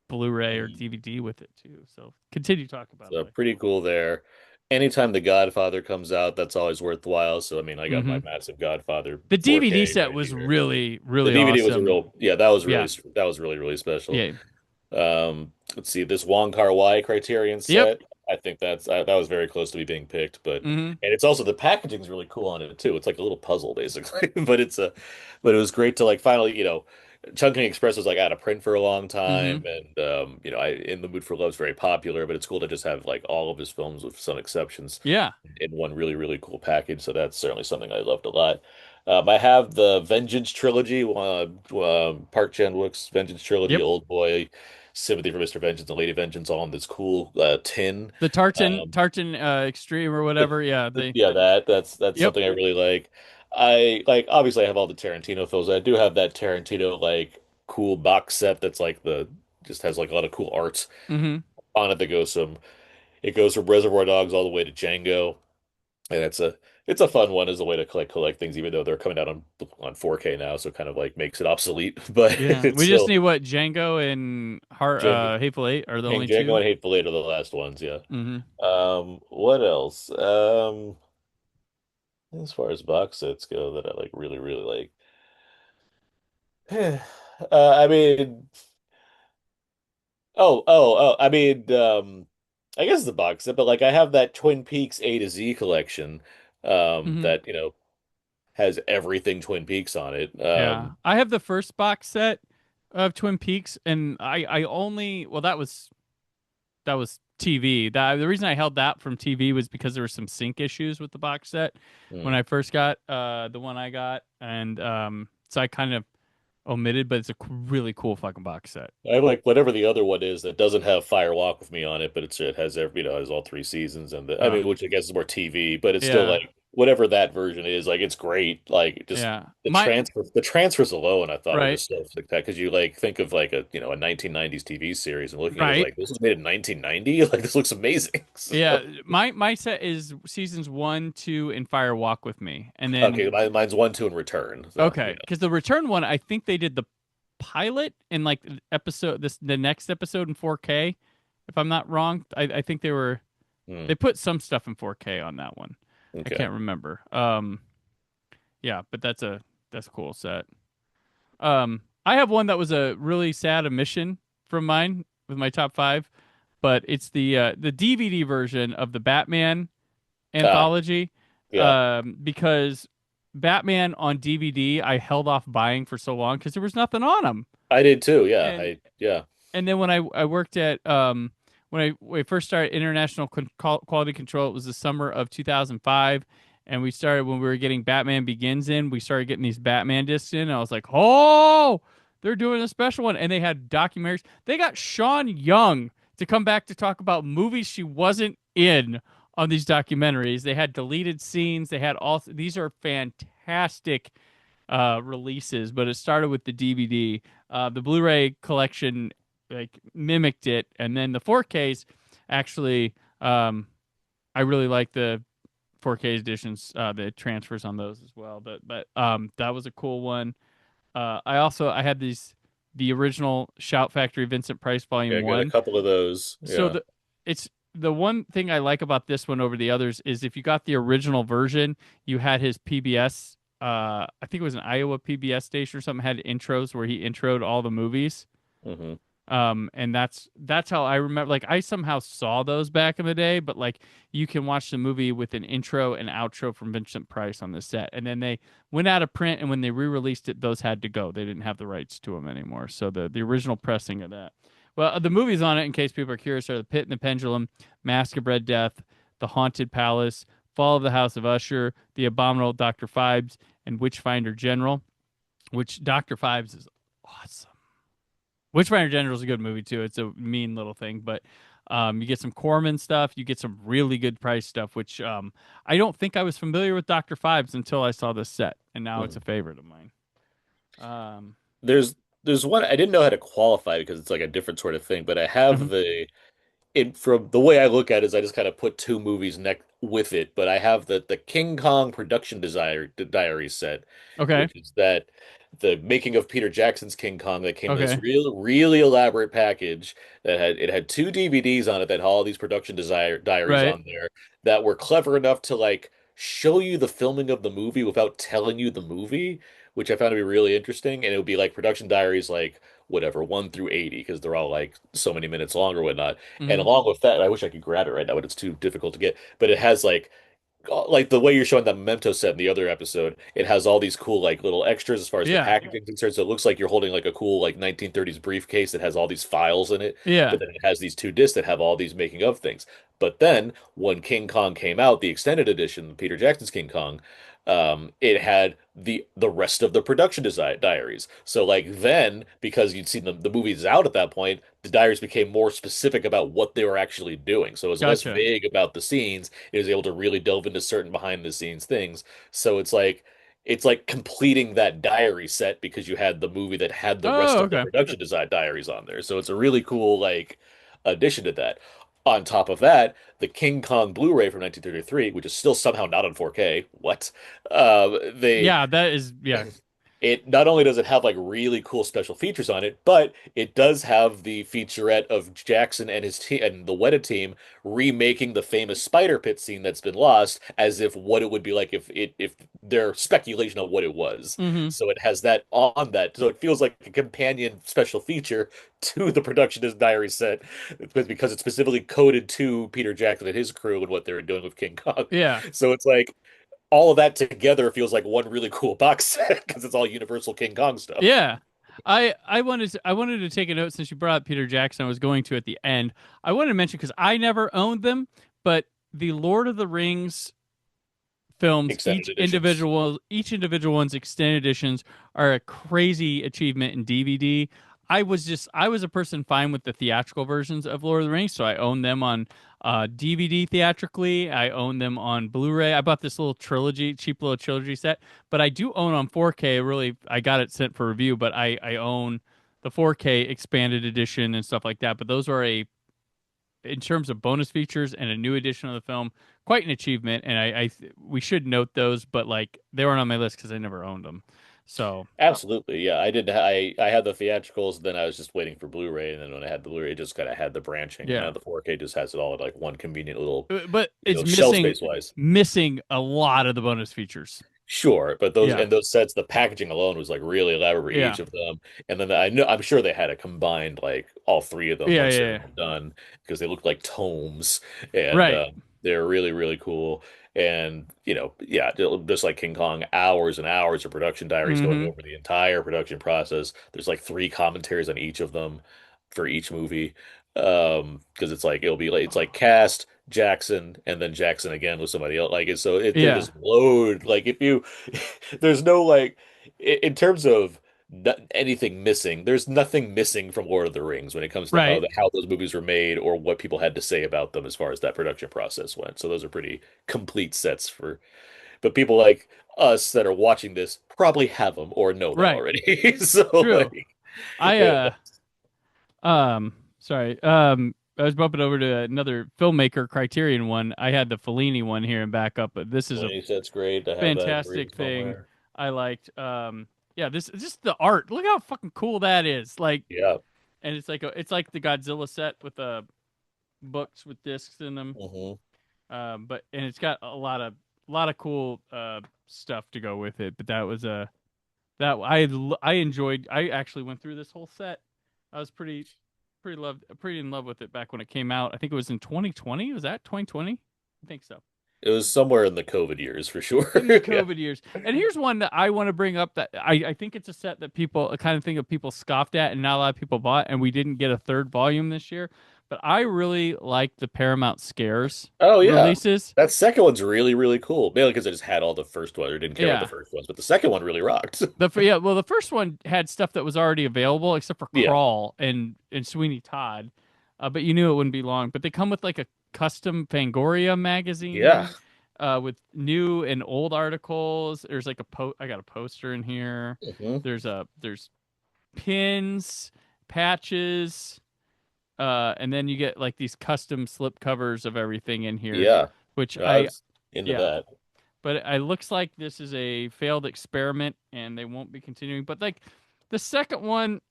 Blu-ray or Mm. DVD with it too. So continue to talk about So the pretty cool there. Anytime The Godfather comes out, that's always worthwhile. So I mean, I got hmm my massive Godfather the DVD 4K set right was here. really The really DVD was a awesome. real, yeah, Yeah, that was really, really special. yeah, Let's see, this Wong Kar-wai Criterion yep. set. I think that was very close to me being picked, but hmm and it's also the packaging's really cool on it too. It's like a little puzzle basically, but it was great to like finally, Chungking Express was like out of print for a long hmm time, and I In the Mood for Love is very popular, but it's cool to just have like all of his films with some exceptions Yeah. in one really, really cool package. So that's certainly something I loved a lot. I have the Vengeance trilogy, Park Chan-wook's Vengeance trilogy, Yep. Old Boy, Sympathy for Mr. Vengeance, and Lady Vengeance, all in this cool tin. The Um, Tartan Extreme or whatever. Yeah. yeah, that's Yep. something I really like. I like obviously I have all the Tarantino films. I do have that Tarantino like cool box set that's like the just has like a lot of cool art hmm on it that goes some it goes from Reservoir Dogs all the way to Django. And it's a fun one as a way to collect things, even though they're coming out on 4K now, so it kind of like makes it obsolete. But Yeah. it's We just still need what Django and Django, Hateful Eight are the only Django two. and Hateful Eight are the last ones, yeah. hmm What else? As far as box sets go that I like really, really like. I mean, I mean, I guess it's a box set, but like I have that Twin Peaks A to Z collection, hmm that has everything Twin Peaks on it. Yeah. I have the first box set of Twin Peaks, and I only well that was TV. The reason I held that from TV was because there were some sync issues with the box set when Hmm. I first got the one I got, and so I kind of omitted, but it's a really cool fucking box set. I like whatever the other one is that doesn't have Fire Walk with Me on it, but it has has all three seasons I Uh, mean, which I guess is more TV, but it's still yeah, like whatever that version is, like it's great. Like just yeah. My the transfers alone, I thought were right, just so spectacular because you like think of like a 1990s TV series and looking at it right. like this was made in 1990, like this looks amazing. Yeah, So my set is seasons 1, 2, and Fire Walk with Me, and okay, then mine's one, two, and Return. So okay, because the return one, I think they did the pilot in like the next episode in 4K, if I'm not wrong. I think Hmm, they put some stuff in 4K on that one. I okay. can't remember. Yeah, but that's a cool set. I have one that was a really sad omission from mine with my top five, but it's the DVD version of the Batman Ah, anthology, yeah. because Batman on DVD I held off buying for so long because there was nothing on them, I did too. Yeah. and Yeah. then when I worked at when I first started international quality control, it was the summer of 2005, and we started when we were getting Batman Begins in. We started getting these Batman discs in. And I was like, oh, they're doing a special one, and they had documentaries. They got Sean Young to come back to talk about movies she wasn't in on these documentaries. They had deleted scenes. They had all these are fantastic releases, but it started with the DVD. The Blu-ray collection like mimicked it, and then the 4Ks actually, I really like the 4K editions, the transfers on those as well. But that was a cool one. I had the original Shout Factory Vincent Price Yeah. Volume I got a One. couple of those. So Yeah. it's the one thing I like about this one over the others is if you got the original version, you had his PBS. I think it was an Iowa PBS station or something had intros where he introed all the movies. Hmm. And that's how I remember. Like I somehow saw those back in the day, but like you can watch the movie with an intro and outro from Vincent Price on the set, and then they went out of print, and when they re-released it, those had to go. They didn't have the rights to them anymore. So the original pressing of that. Well, the movies on it, in case people are curious, are The Pit and the Pendulum, Mask of Red Death, The Haunted Palace, Fall of the House of Usher, The Abominable Dr. Phibes, and Witchfinder General. Which Dr. Phibes is awesome. Witchfinder General is a good movie too. It's a mean little thing, but you get some Corman stuff. You get some really good Price stuff, which I don't think I was familiar with Dr. Phibes until I saw this set, and now it's a favorite of mine. Um, There's there's one I didn't know how to qualify because it's like a different sort of thing, but I have mhm. the it from the way I look at it is I just kind of put two movies next with it, but I have the King Kong production desire diary set, Okay, which is that the making of Peter Jackson's King Kong that came in this okay, really elaborate package that had two DVDs on it that had all these production desire diaries right. on there that were clever enough to like show you the filming of the movie without telling you the movie, which I found to be really interesting. And it would be like production diaries like whatever 1 through 80 because they're all like so many minutes long or whatnot. And Hmm. along with that, I wish I could grab it right now, but it's too difficult to get. But it has like the way you're showing that memento set in the other episode, it has all these cool like little extras as far as the Yeah, packaging is concerned. So it looks like you're holding like a cool like 1930s briefcase that has all these files in it, yeah. but then it has these two discs that have all these making of things. But then when King Kong came out, the extended edition, Peter Jackson's King Kong, it had the rest of the production design diaries. So like then, because you'd seen the movies out at that point, the diaries became more specific about what they were actually doing. So it was less Gotcha. vague about the scenes. It was able to really delve into certain behind the scenes things. So it's like completing that diary set because you had the movie that had the rest Oh, of the okay. production design diaries on there. So it's a really cool like addition to that. On top of that, the King Kong Blu-ray from 1933, which is still somehow not on 4K. What? They Yeah, that is yeah. it not only does it have like really cool special features on it, but it does have the featurette of Jackson and his team and the Weta team remaking the famous spider pit scene that's been lost as if what it would be like if their speculation of what it was. Hmm. So it has that on that. So it feels like a companion special feature to the production diary set because it's specifically coded to Peter Jackson and his crew and what they were doing with King Kong. Yeah. So it's like all of that together feels like one really cool box set because it's all Universal King Kong stuff. Yeah. I wanted to take a note since you brought up Peter Jackson. I was going to at the end. I wanted to mention because I never owned them, but the Lord of the Rings films, Extended editions. each individual one's extended editions are a crazy achievement in DVD. I was a person fine with the theatrical versions of Lord of the Rings, so I own them on DVD theatrically. I own them on Blu-ray. I bought this little trilogy, cheap little trilogy set, but I do own on 4K. Really, I got it sent for review, but I own the 4K expanded edition and stuff like that. But those are a in terms of bonus features and a new edition of the film, quite an achievement. And we should note those, but like they weren't on my list because I never owned them. So Absolutely. Yeah, I did. I had the theatricals, then I was just waiting for Blu-ray, and then when I had the Blu-ray, it just kind of had the branching. Now yeah, the 4K just has it all in like one convenient little, but it's shelf space wise. missing a lot of the bonus features. Sure, but those Yeah, and those sets, the packaging alone was like really elaborate for yeah, each of them. And then I'm sure they had a combined like all three of them yeah, once yeah, they were yeah. all done because they looked like tomes and Right. they're really really cool. And yeah, just like King Kong, hours and hours of production diaries going Mm-hmm. over the entire production process. There's like three commentaries on each of them for each movie. Because it's like it'll be like it's like cast Jackson and then Jackson again with somebody else. Like it, so they Yeah. just load. Like if you, there's no like in terms of anything missing. There's nothing missing from Lord of the Rings when it comes to how Right. how those movies were made or what people had to say about them as far as that production process went. So those are pretty complete sets for. But people like us that are watching this probably have them or know them Right. already. So True. like, I yeah, sorry. I was bumping over to another filmmaker Criterion one. I had the Fellini one here in backup, but this is a that's great to have that reading fantastic thing. somewhere. I liked. Yeah, this just the art. Look how fucking cool that is. Like, Yeah. and it's like the Godzilla set with the books with discs in them. Hmm. But and it's got a lot of cool stuff to go with it. But that was that I enjoyed. I actually went through this whole set. I was pretty. pretty in love with it back when it came out. I think it was in 2020. Was that 2020? I think so. It was somewhere in the COVID years for sure. In the Yeah. COVID years. And here's one that I want to bring up that I think it's a set that people, a kind of thing of people scoffed at and not a lot of people bought, and we didn't get a third volume this year. But I really like the Paramount Scares Oh yeah. releases. That second one's really, really cool. Mainly because I just had all the first one or didn't care about the Yeah. first ones, but the second one really rocked. Yeah, well, the first one had stuff that was already available, except for Yeah. Crawl and Sweeney Todd, but you knew it wouldn't be long. But they come with like a custom Fangoria Yeah. magazine, with new and old articles. There's like I got a poster in here. Hmm. There's pins, patches, and then you get like these custom slip covers of everything in here, Yeah. which I was into yeah. that. But it looks like this is a failed experiment and they won't be continuing. But like the second one,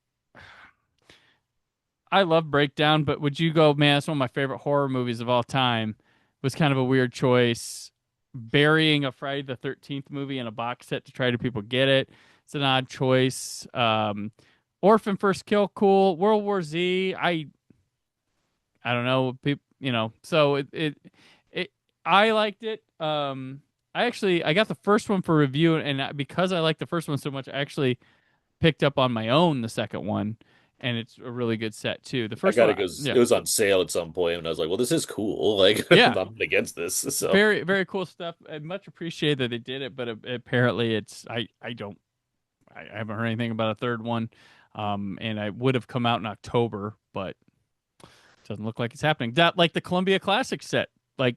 I love Breakdown, but would you go, man, that's one of my favorite horror movies of all time. Was kind of a weird choice. Burying a Friday the 13th movie in a box set to try to people get it. It's an odd choice. Orphan First Kill, cool. World War Z, I don't know, people, so it I liked it. I got the first one for review, and because I like the first one so much, I actually picked up on my own the second one, and it's a really good set too. The I first got one, it because yeah, it was on sale at some point, and I was like, "Well, this is cool. Like, I'm yeah, not against this." So, very very cool stuff. I much appreciate that they did it, but apparently I haven't heard anything about a third one, and I would have come out in October, but it doesn't look like it's happening. That like the Columbia Classic set, like.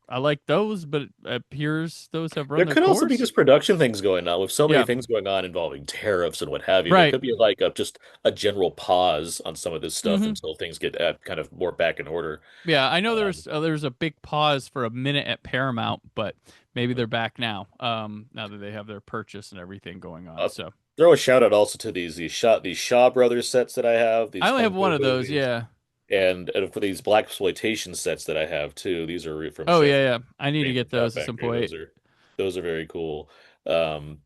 I like those, but it appears those have run there their could also be course. just production things going on with so many Yeah, things going on involving tariffs and what have you. There right. could be like just a general pause on some of this stuff Hmm. until things get kind of more back in order. Yeah, I know Um, there was a big pause for a minute at Paramount, but maybe they're back now. Now that they have their purchase and everything going on. I'll So throw a shout out also to these Shaw Brothers sets that I have, I these only have Kung one Fu of those. movies, Yeah. and for these black exploitation sets that I have too. These are from Oh straight yeah, from yeah. I need to straight from get Shot those at some Factory. point. Those are very cool. Um,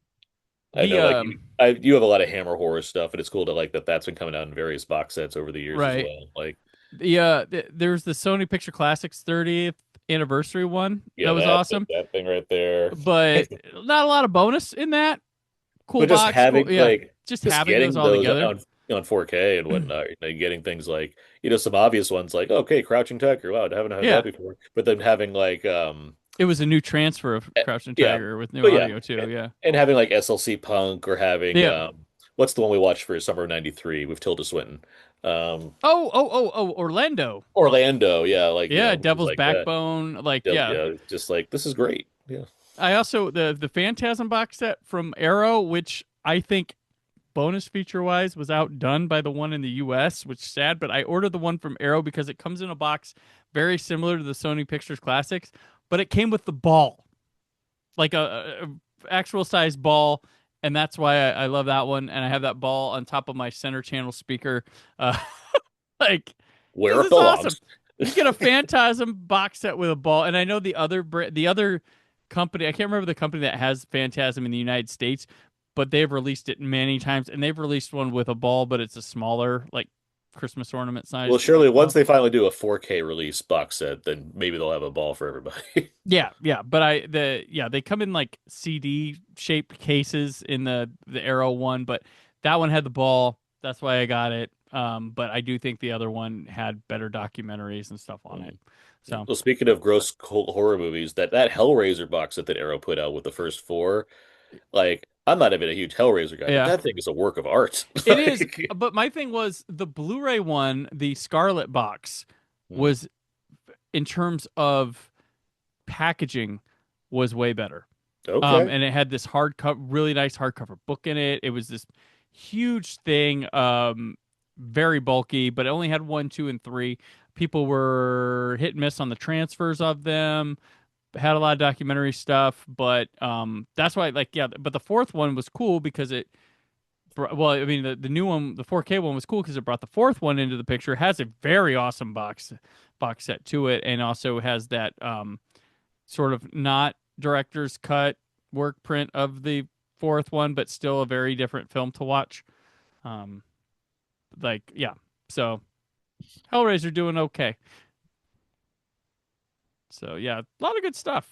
I The know like you have a lot of Hammer horror stuff, and it's cool to like that's been coming out in various box sets over the years as right. well. Like There's the Sony Picture Classics 30th anniversary one that yeah, was that awesome, that thing right there. but not a lot of bonus in that. Cool But just box, cool. having Yeah, like just just having those getting all those together. on 4K and whatnot, getting things like some obvious ones like okay, Crouching Tiger. Wow, I haven't had Yeah, that before. But then having like it was a new transfer of Crouching yeah, Tiger with new but yeah, audio too. Yeah, and having like SLC Punk or having yeah. what's the one we watched for summer of '93 with Tilda Swinton, Oh, Orlando. Orlando, yeah, like Yeah, movies Devil's like that. Backbone. Like, yeah. Yeah, just like this is great. Yeah. I also the Phantasm box set from Arrow, which I think bonus feature wise was outdone by the one in the US, which is sad, but I ordered the one from Arrow because it comes in a box very similar to the Sony Pictures Classics, but it came with the ball. Like a actual size ball, and that's why I love that one. And I have that ball on top of my center channel speaker. Uh, like Where this it is awesome. belongs. You get a Phantasm box set with a ball, and I know the other company. I can't remember the company that has Phantasm in the United States, but they've released it many times, and they've released one with a ball, but it's a smaller, like Christmas ornament Well, size surely once ball. they finally do a 4K release box set, then maybe they'll have a ball for everybody. Yeah, yeah, but they come in like CD shaped cases in the Arrow one, but that one had the ball. That's why I got it. But I do think the other one had better documentaries and stuff on it. So Well, speaking of gross horror movies, that Hellraiser box set that Arrow put out with the first four, like I'm not even a huge Hellraiser guy, but yeah, that thing is a work of art. it is. Like, But my thing was the Blu-ray one, the Scarlet box, hmm, was in terms of packaging was way better. okay. And it had this really nice hardcover book in it. It was this huge thing, very bulky, but it only had one, two, and three. People were hit and miss on the transfers of them. Had a lot of documentary stuff, but that's why, like, yeah. But the fourth one was cool because well, I mean, the new one, the 4K one was cool because it brought the fourth one into the picture. It has a very awesome box set to it, and also has that sort of not director's cut work print of the fourth one, but still a very different film to watch. Um, like, yeah. So Hellraiser doing okay. So yeah, a lot of good stuff.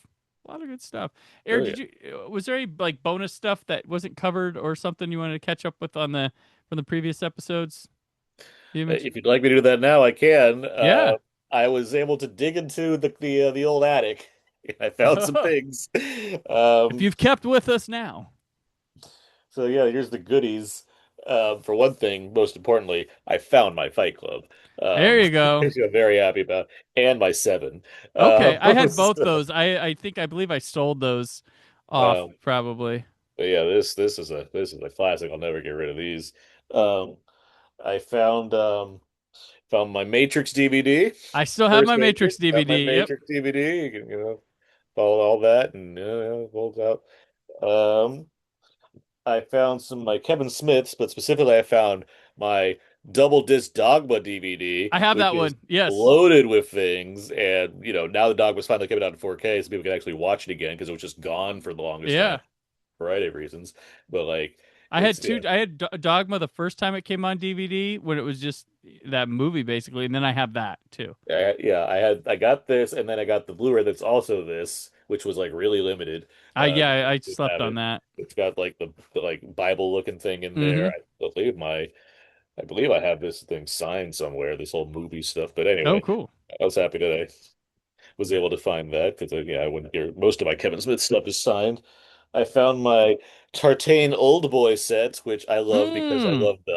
A lot of good stuff. Oh Aaron, yeah. did you was there any like bonus stuff that wasn't covered or something you wanted to catch up with on the from the previous episodes? You mentioned? If you'd like me to do that now, I can. Yeah. I was able to dig into the old attic. I found some things. If Um, you've kept with us now. so yeah, here's the goodies. For one thing, most importantly, I found my Fight Club, There you go. which I'm very happy about, and my seven. Okay, I had both So, those. I believe I sold those off um, probably. but yeah, this is a classic. I'll never get rid of these. Um, I found my Matrix DVD. I still have First my Matrix Matrix, got my DVD. Yep. Matrix DVD. You can, follow all that and holds out. Um, I found some my Kevin Smiths, but specifically I found my double disc Dogma DVD, I have which that is one. Yes. loaded with things. And now the Dogma's finally coming out in 4K, so people can actually watch it again because it was just gone for the longest time Yeah. for a variety of reasons. But like, I it's had two. I had Dogma the first time it came on DVD when it was just that movie basically, and then I have that too. I got this, and then I got the Blu-ray that's also this, which was like really limited. I Uh, yeah, I just slept have on it. that. It's got like the like Bible looking thing in there. Mm-hmm. I believe I have this thing signed somewhere. This whole movie stuff. But Oh, anyway, cool. I was happy that I was able to find that because yeah, I wouldn't hear most of my Kevin Smith stuff is signed. I found my Tartane Old Boy set, which I love because Hmm.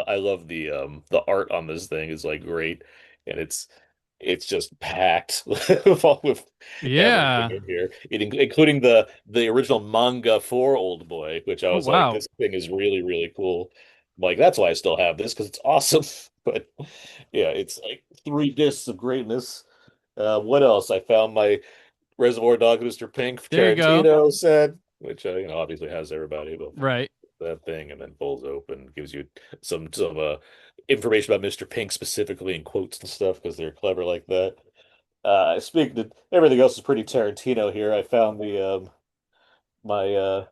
I love the art on this thing is like great, and it's just packed with everything Yeah. in here, including the original manga for Old Boy, which I Oh, was like, wow. this thing is really really cool. Like that's why I still have this because it's awesome. But yeah, it's like three discs of greatness. What else? I found my Reservoir Dogs, Mr. Pink There you go. Tarantino set, which obviously has everybody, but Right. that thing and then folds open, gives you some information about Mr. Pink specifically in quotes and stuff because they're clever like that. Speaking of everything else is pretty Tarantino here. I found the my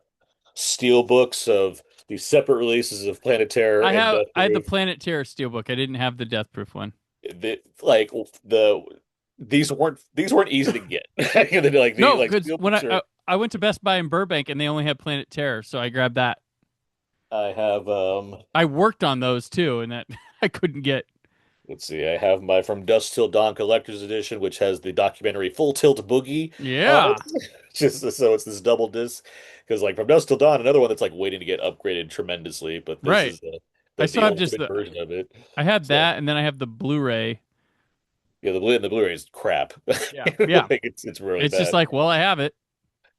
steel books of these separate releases of Planet Terror and Death I had the Proof. Planet Terror steelbook. I didn't have the Death Proof one. Like the these weren't easy to get. Like the No, like because steel when books are. I went to Best Buy in Burbank and they only had Planet Terror, so I grabbed that. I have I worked on those too, and that I couldn't get. let's see. I have my From Dusk Till Dawn collector's edition, which has the documentary Full Tilt Boogie on it. Yeah. Just so it's this double disc. Because like From Dusk Till Dawn, another one that's like waiting to get upgraded tremendously, but this Right. is I the still have just ultimate the. version of it. I had So that, and then I have the Blu-ray. yeah, the Blu-ray is crap. Yeah. Yeah. Like it's really It's just bad. like, well, I have it.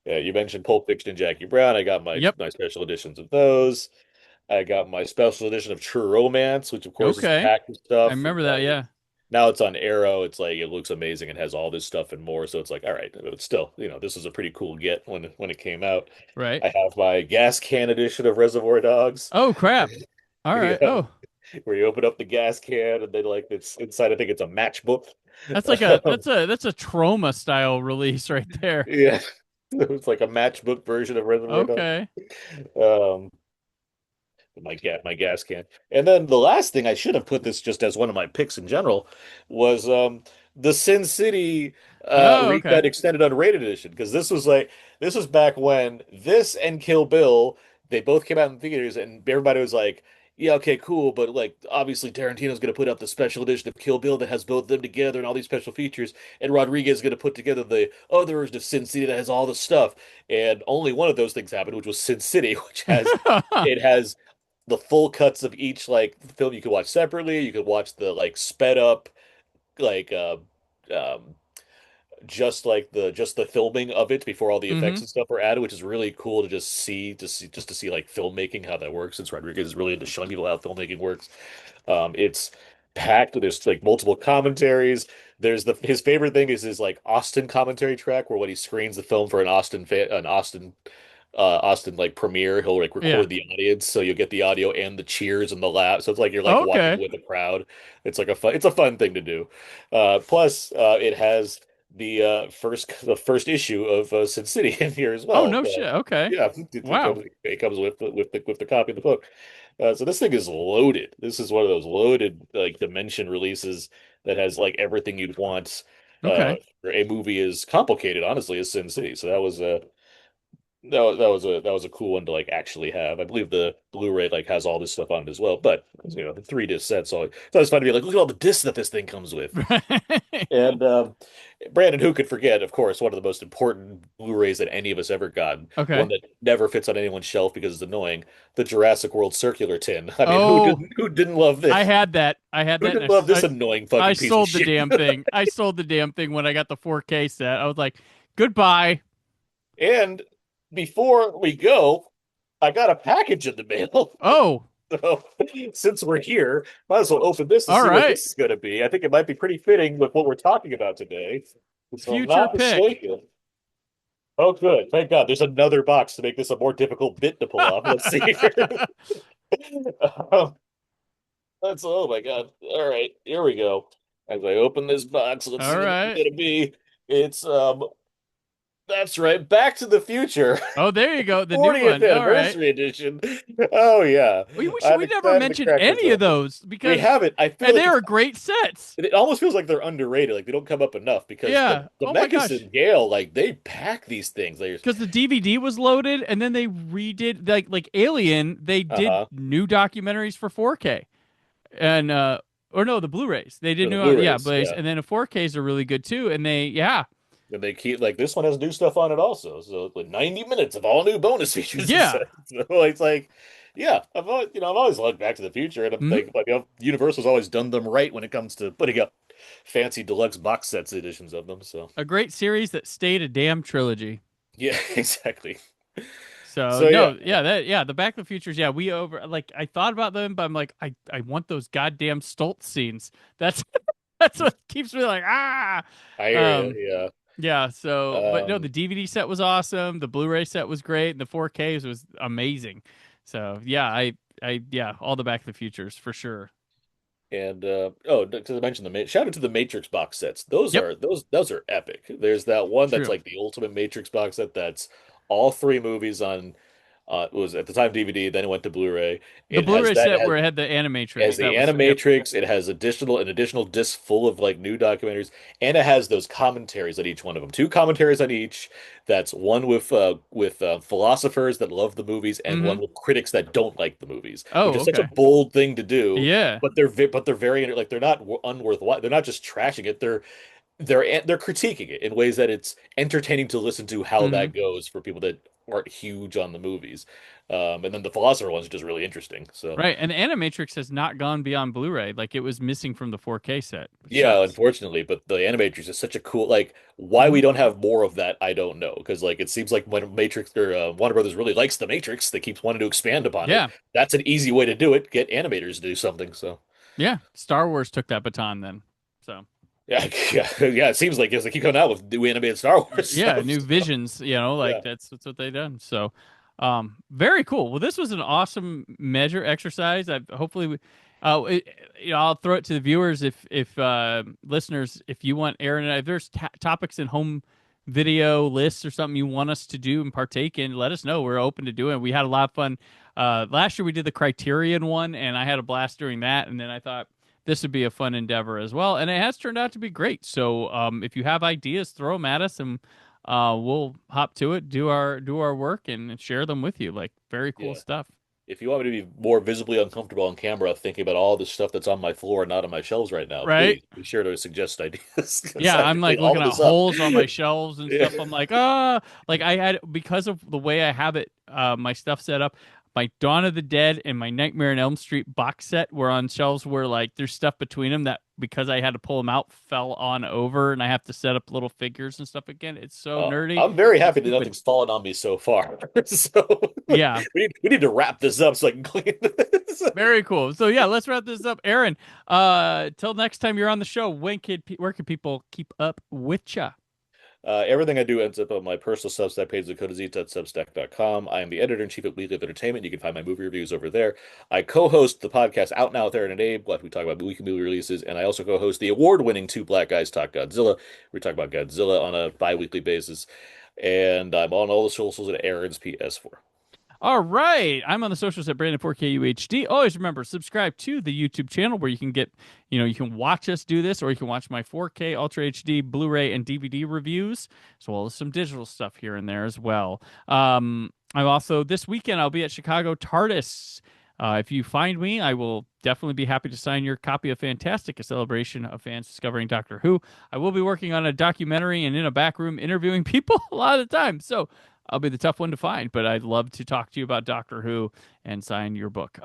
Yeah, you mentioned Pulp Fiction and Jackie Brown. I got Yep. my special editions of those. I got my special edition of True Romance, which of course is Okay. packed with I stuff. remember that. Yeah. Now it's on Arrow. It's like it looks amazing and has all this stuff and more. So it's like, all right, but still, this is a pretty cool get when it came out. Right. I have my gas can edition of Reservoir Dogs. Oh crap. All right. Yeah, Oh, where you open up the gas can and then like it's inside. I think it's a matchbook. that's like a Um, that's a trauma style release right there. yeah, it's like a matchbook version of Reservoir Dogs. Okay. Um, my gas can. And then the last thing I should have put this just as one of my picks in general was the Sin City Oh, okay. recut extended unrated edition because this was back when this and Kill Bill they both came out in theaters and everybody was like, yeah, okay, cool, but like obviously Tarantino's going to put out the special edition of Kill Bill that has both of them together and all these special features, and Rodriguez is going to put together the other version of Sin City that has all the stuff. And only one of those things happened, which was Sin City, which has it has the full cuts of each like film you could watch separately. You could watch the like sped up like um just the filming of it before all the Mm-hmm. effects and stuff are added, which is really cool to just to see like filmmaking how that works since Rodriguez is really into showing people how filmmaking works. It's packed. There's like multiple commentaries. There's his favorite thing is his like Austin commentary track where when he screens the film for an Austin like premiere, he'll like Yeah. record the audience, so you'll get the audio and the cheers and the laugh. So it's like you're like watching Okay. with a crowd. It's a fun thing to do. Plus, it has the first issue of Sin City in here as Oh well. no shit. Okay. Yeah, Wow. it comes with the copy of the book. So this thing is loaded. This is one of those loaded like dimension releases that has like everything you'd want. Okay. For a movie as complicated, honestly, as Sin City. So that was a that was a cool one to like actually have. I believe the Blu-ray like has all this stuff on it as well. But the 3 disc set, so it's always fun to be like, look at all the discs that this thing comes with. And Brandon, who could forget, of course, one of the most important Blu-rays that any of us ever got, one Okay. that never fits on anyone's shelf because it's annoying, the Jurassic World circular tin. I mean, Oh, who didn't love I this? had that. I had Who that. didn't love this annoying I fucking piece of sold the shit? damn thing. I sold the damn thing when I got the 4K set. I was like, goodbye. And before we go, I got a package in the mail. Oh, So, since we're here, might as well open this to all see what right. this is going to be. I think it might be pretty fitting with what we're talking about today. If I'm Future not pick. mistaken. Oh, good. Thank God. There's another box to make this a more difficult bit to pull off. Let's see here. Um, oh my God. All right, here we go. As I open this box, let's see All what it's right. going to be. It's that's right, Back to the Future. Oh, there you go. The new 40th one. All right. anniversary edition. Oh yeah. I'm We never excited to mentioned crack this any of open. those We because, haven't. I feel and like they were great sets. it almost feels like they're underrated. Like they don't come up enough because Yeah. the Oh my Mechas gosh. and Gale, like they pack these things. Like, Because the DVD was loaded, and then they redid like Alien. They did uh-huh. new documentaries for 4K, and or no, the Blu-rays. They did The new, yeah, Blu-rays, Blu-rays, yeah. and then the 4Ks are really good too. And they, yeah, And they keep like this one has new stuff on it also. So like 90 minutes of all new bonus features and yeah. stuff. So it's like, yeah, I've always loved Back to the Future, and I'm Hmm. like, Universal's always done them right when it comes to putting up fancy deluxe box sets editions of them. So A great series that stayed a damn trilogy. yeah, exactly. So So yeah, no, yeah, the Back to the Futures, yeah, we over like I thought about them, but I'm like, I want those goddamn Stoltz scenes. That's that's what keeps me like ah. I hear Um, you. yeah. So, Yeah. but no, the DVD set was awesome. The Blu-ray set was great, and the 4Ks was amazing. So yeah, yeah, all the Back to the Futures for sure. And to mention shout out to the Matrix box sets. Those Yep, are those are epic. There's that one that's true. like the ultimate Matrix box set that's all 3 movies on it was at the time DVD, then it went to Blu-ray. The It has Blu-ray that set it where it had the Animatrix, has the that was yep. Animatrix, it has an additional disc full of like new documentaries, and it has those commentaries on each one of them. 2 commentaries on each. That's one with philosophers that love the movies, and Mm-hmm. one with critics that don't like the movies, which Oh, is such a okay. bold thing to do. Yeah. But they're very like they're not unworthwhile. They're not just trashing it. They're critiquing it in ways that it's entertaining to listen to how Mm-hmm. that goes for people that aren't huge on the movies. And then the philosopher one's just really interesting. So Right, and the Animatrix has not gone beyond Blu-ray. Like it was missing from the 4K set, which yeah, sucks. unfortunately, but the Animatrix is such a cool like why Hmm. we don't have more of that, I don't know. Because like it seems like when Matrix or Warner Brothers really likes the Matrix, they keep wanting to expand upon it. Yeah, That's an easy way to do it. Get animators to do something. So yeah. Star Wars took that baton then. So yeah, yeah. It seems like as they keep coming out with new animated Star Wars yeah, stuff. new visions. Yeah. Like that's what they done. So, very cool. Well, this was an awesome measure exercise. I hopefully, I'll throw it to the viewers if listeners, if you want Aaron and I, if there's topics in home video lists or something you want us to do and partake in, let us know. We're open to doing it. We had a lot of fun. Last year we did the Criterion one, and I had a blast doing that. And then I thought this would be a fun endeavor as well, and it has turned out to be great. So if you have ideas, throw them at us, and we'll hop to it, do our work, and share them with you. Like very cool Yeah. stuff, If you want me to be more visibly uncomfortable on camera, thinking about all the stuff that's on my floor and not on my shelves right now, right? please be sure to suggest ideas because Yeah, I I'm can clean like all looking of at this up. holes on my shelves and Yeah. stuff. I'm like, like I had because of the way I have it, my stuff set up. My Dawn of the Dead and my Nightmare on Elm Street box set were on shelves where like there's stuff between them that because I had to pull them out fell on over, and I have to set up little figures and stuff again. It's so nerdy I'm very and happy that stupid. nothing's fallen on me so far. So Yeah, we need to wrap this up so I can clean this. very cool. So yeah, let's wrap this up, Aaron. Till next time you're on the show, where can people keep up with ya? Everything I do ends up on my personal Substack page, thecodeisita@substack.com. I am the editor-in-chief of Weekly of Entertainment. You can find my movie reviews over there. I co-host the podcast Out Now with Aaron and Abe, we talk about weekly movie releases, and I also co-host the award-winning Two Black Guys Talk Godzilla. We talk about Godzilla on a bi-weekly basis, and I'm on all the socials at Aaron's PS4. All right. I'm on the socials at Brandon4KUHD. Always remember, subscribe to the YouTube channel where you can get, you can watch us do this, or you can watch my 4K Ultra HD Blu-ray and DVD reviews, as well as some digital stuff here and there as well. I'm also, this weekend, I'll be at Chicago TARDIS. If you find me, I will definitely be happy to sign your copy of Fantastic, a celebration of fans discovering Doctor Who. I will be working on a documentary and in a back room interviewing people a lot of the time, so I'll be the tough one to find, but I'd love to talk to you about Doctor Who and sign your book.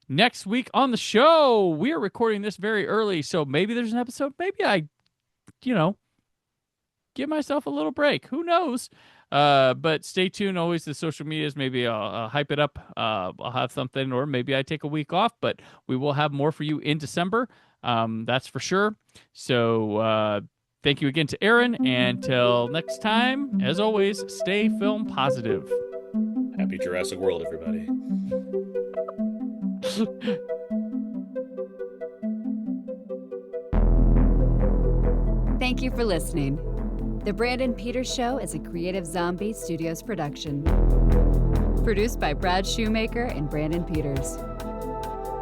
Next week on the show, we are recording this very early, so maybe there's an episode. Maybe I, give myself a little break. Who knows? But stay tuned. Always the social medias. Maybe I'll hype it up. I'll have something, or maybe I take a week off, but we will have more for you in December. That's for sure. So, thank you again to Aaron, and till next time, as always, stay film positive. Happy Jurassic World, everybody. Thank you for listening. The Brandon Peters Show is a Creative Zombie Studios production. Produced by Brad Shoemaker and Brandon Peters.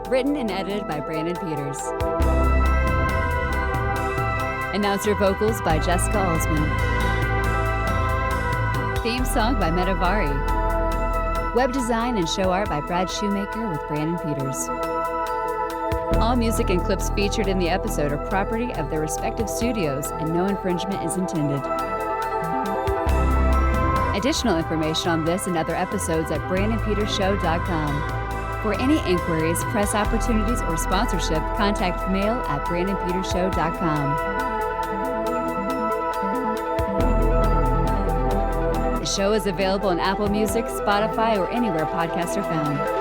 Written and edited by Brandon Peters. Announcer vocals by Jessica Alsman. Theme song by Metavari. Web design and show art by Brad Shoemaker with Brandon Peters. All music and clips featured in the episode are property of their respective studios, and no infringement is intended. Additional information on this and other episodes at BrandonPetersShow.com. For any inquiries, press opportunities, or sponsorship, contact mail at BrandonPetersShow.com. The show is available on Apple Music, Spotify, or anywhere podcasts are found.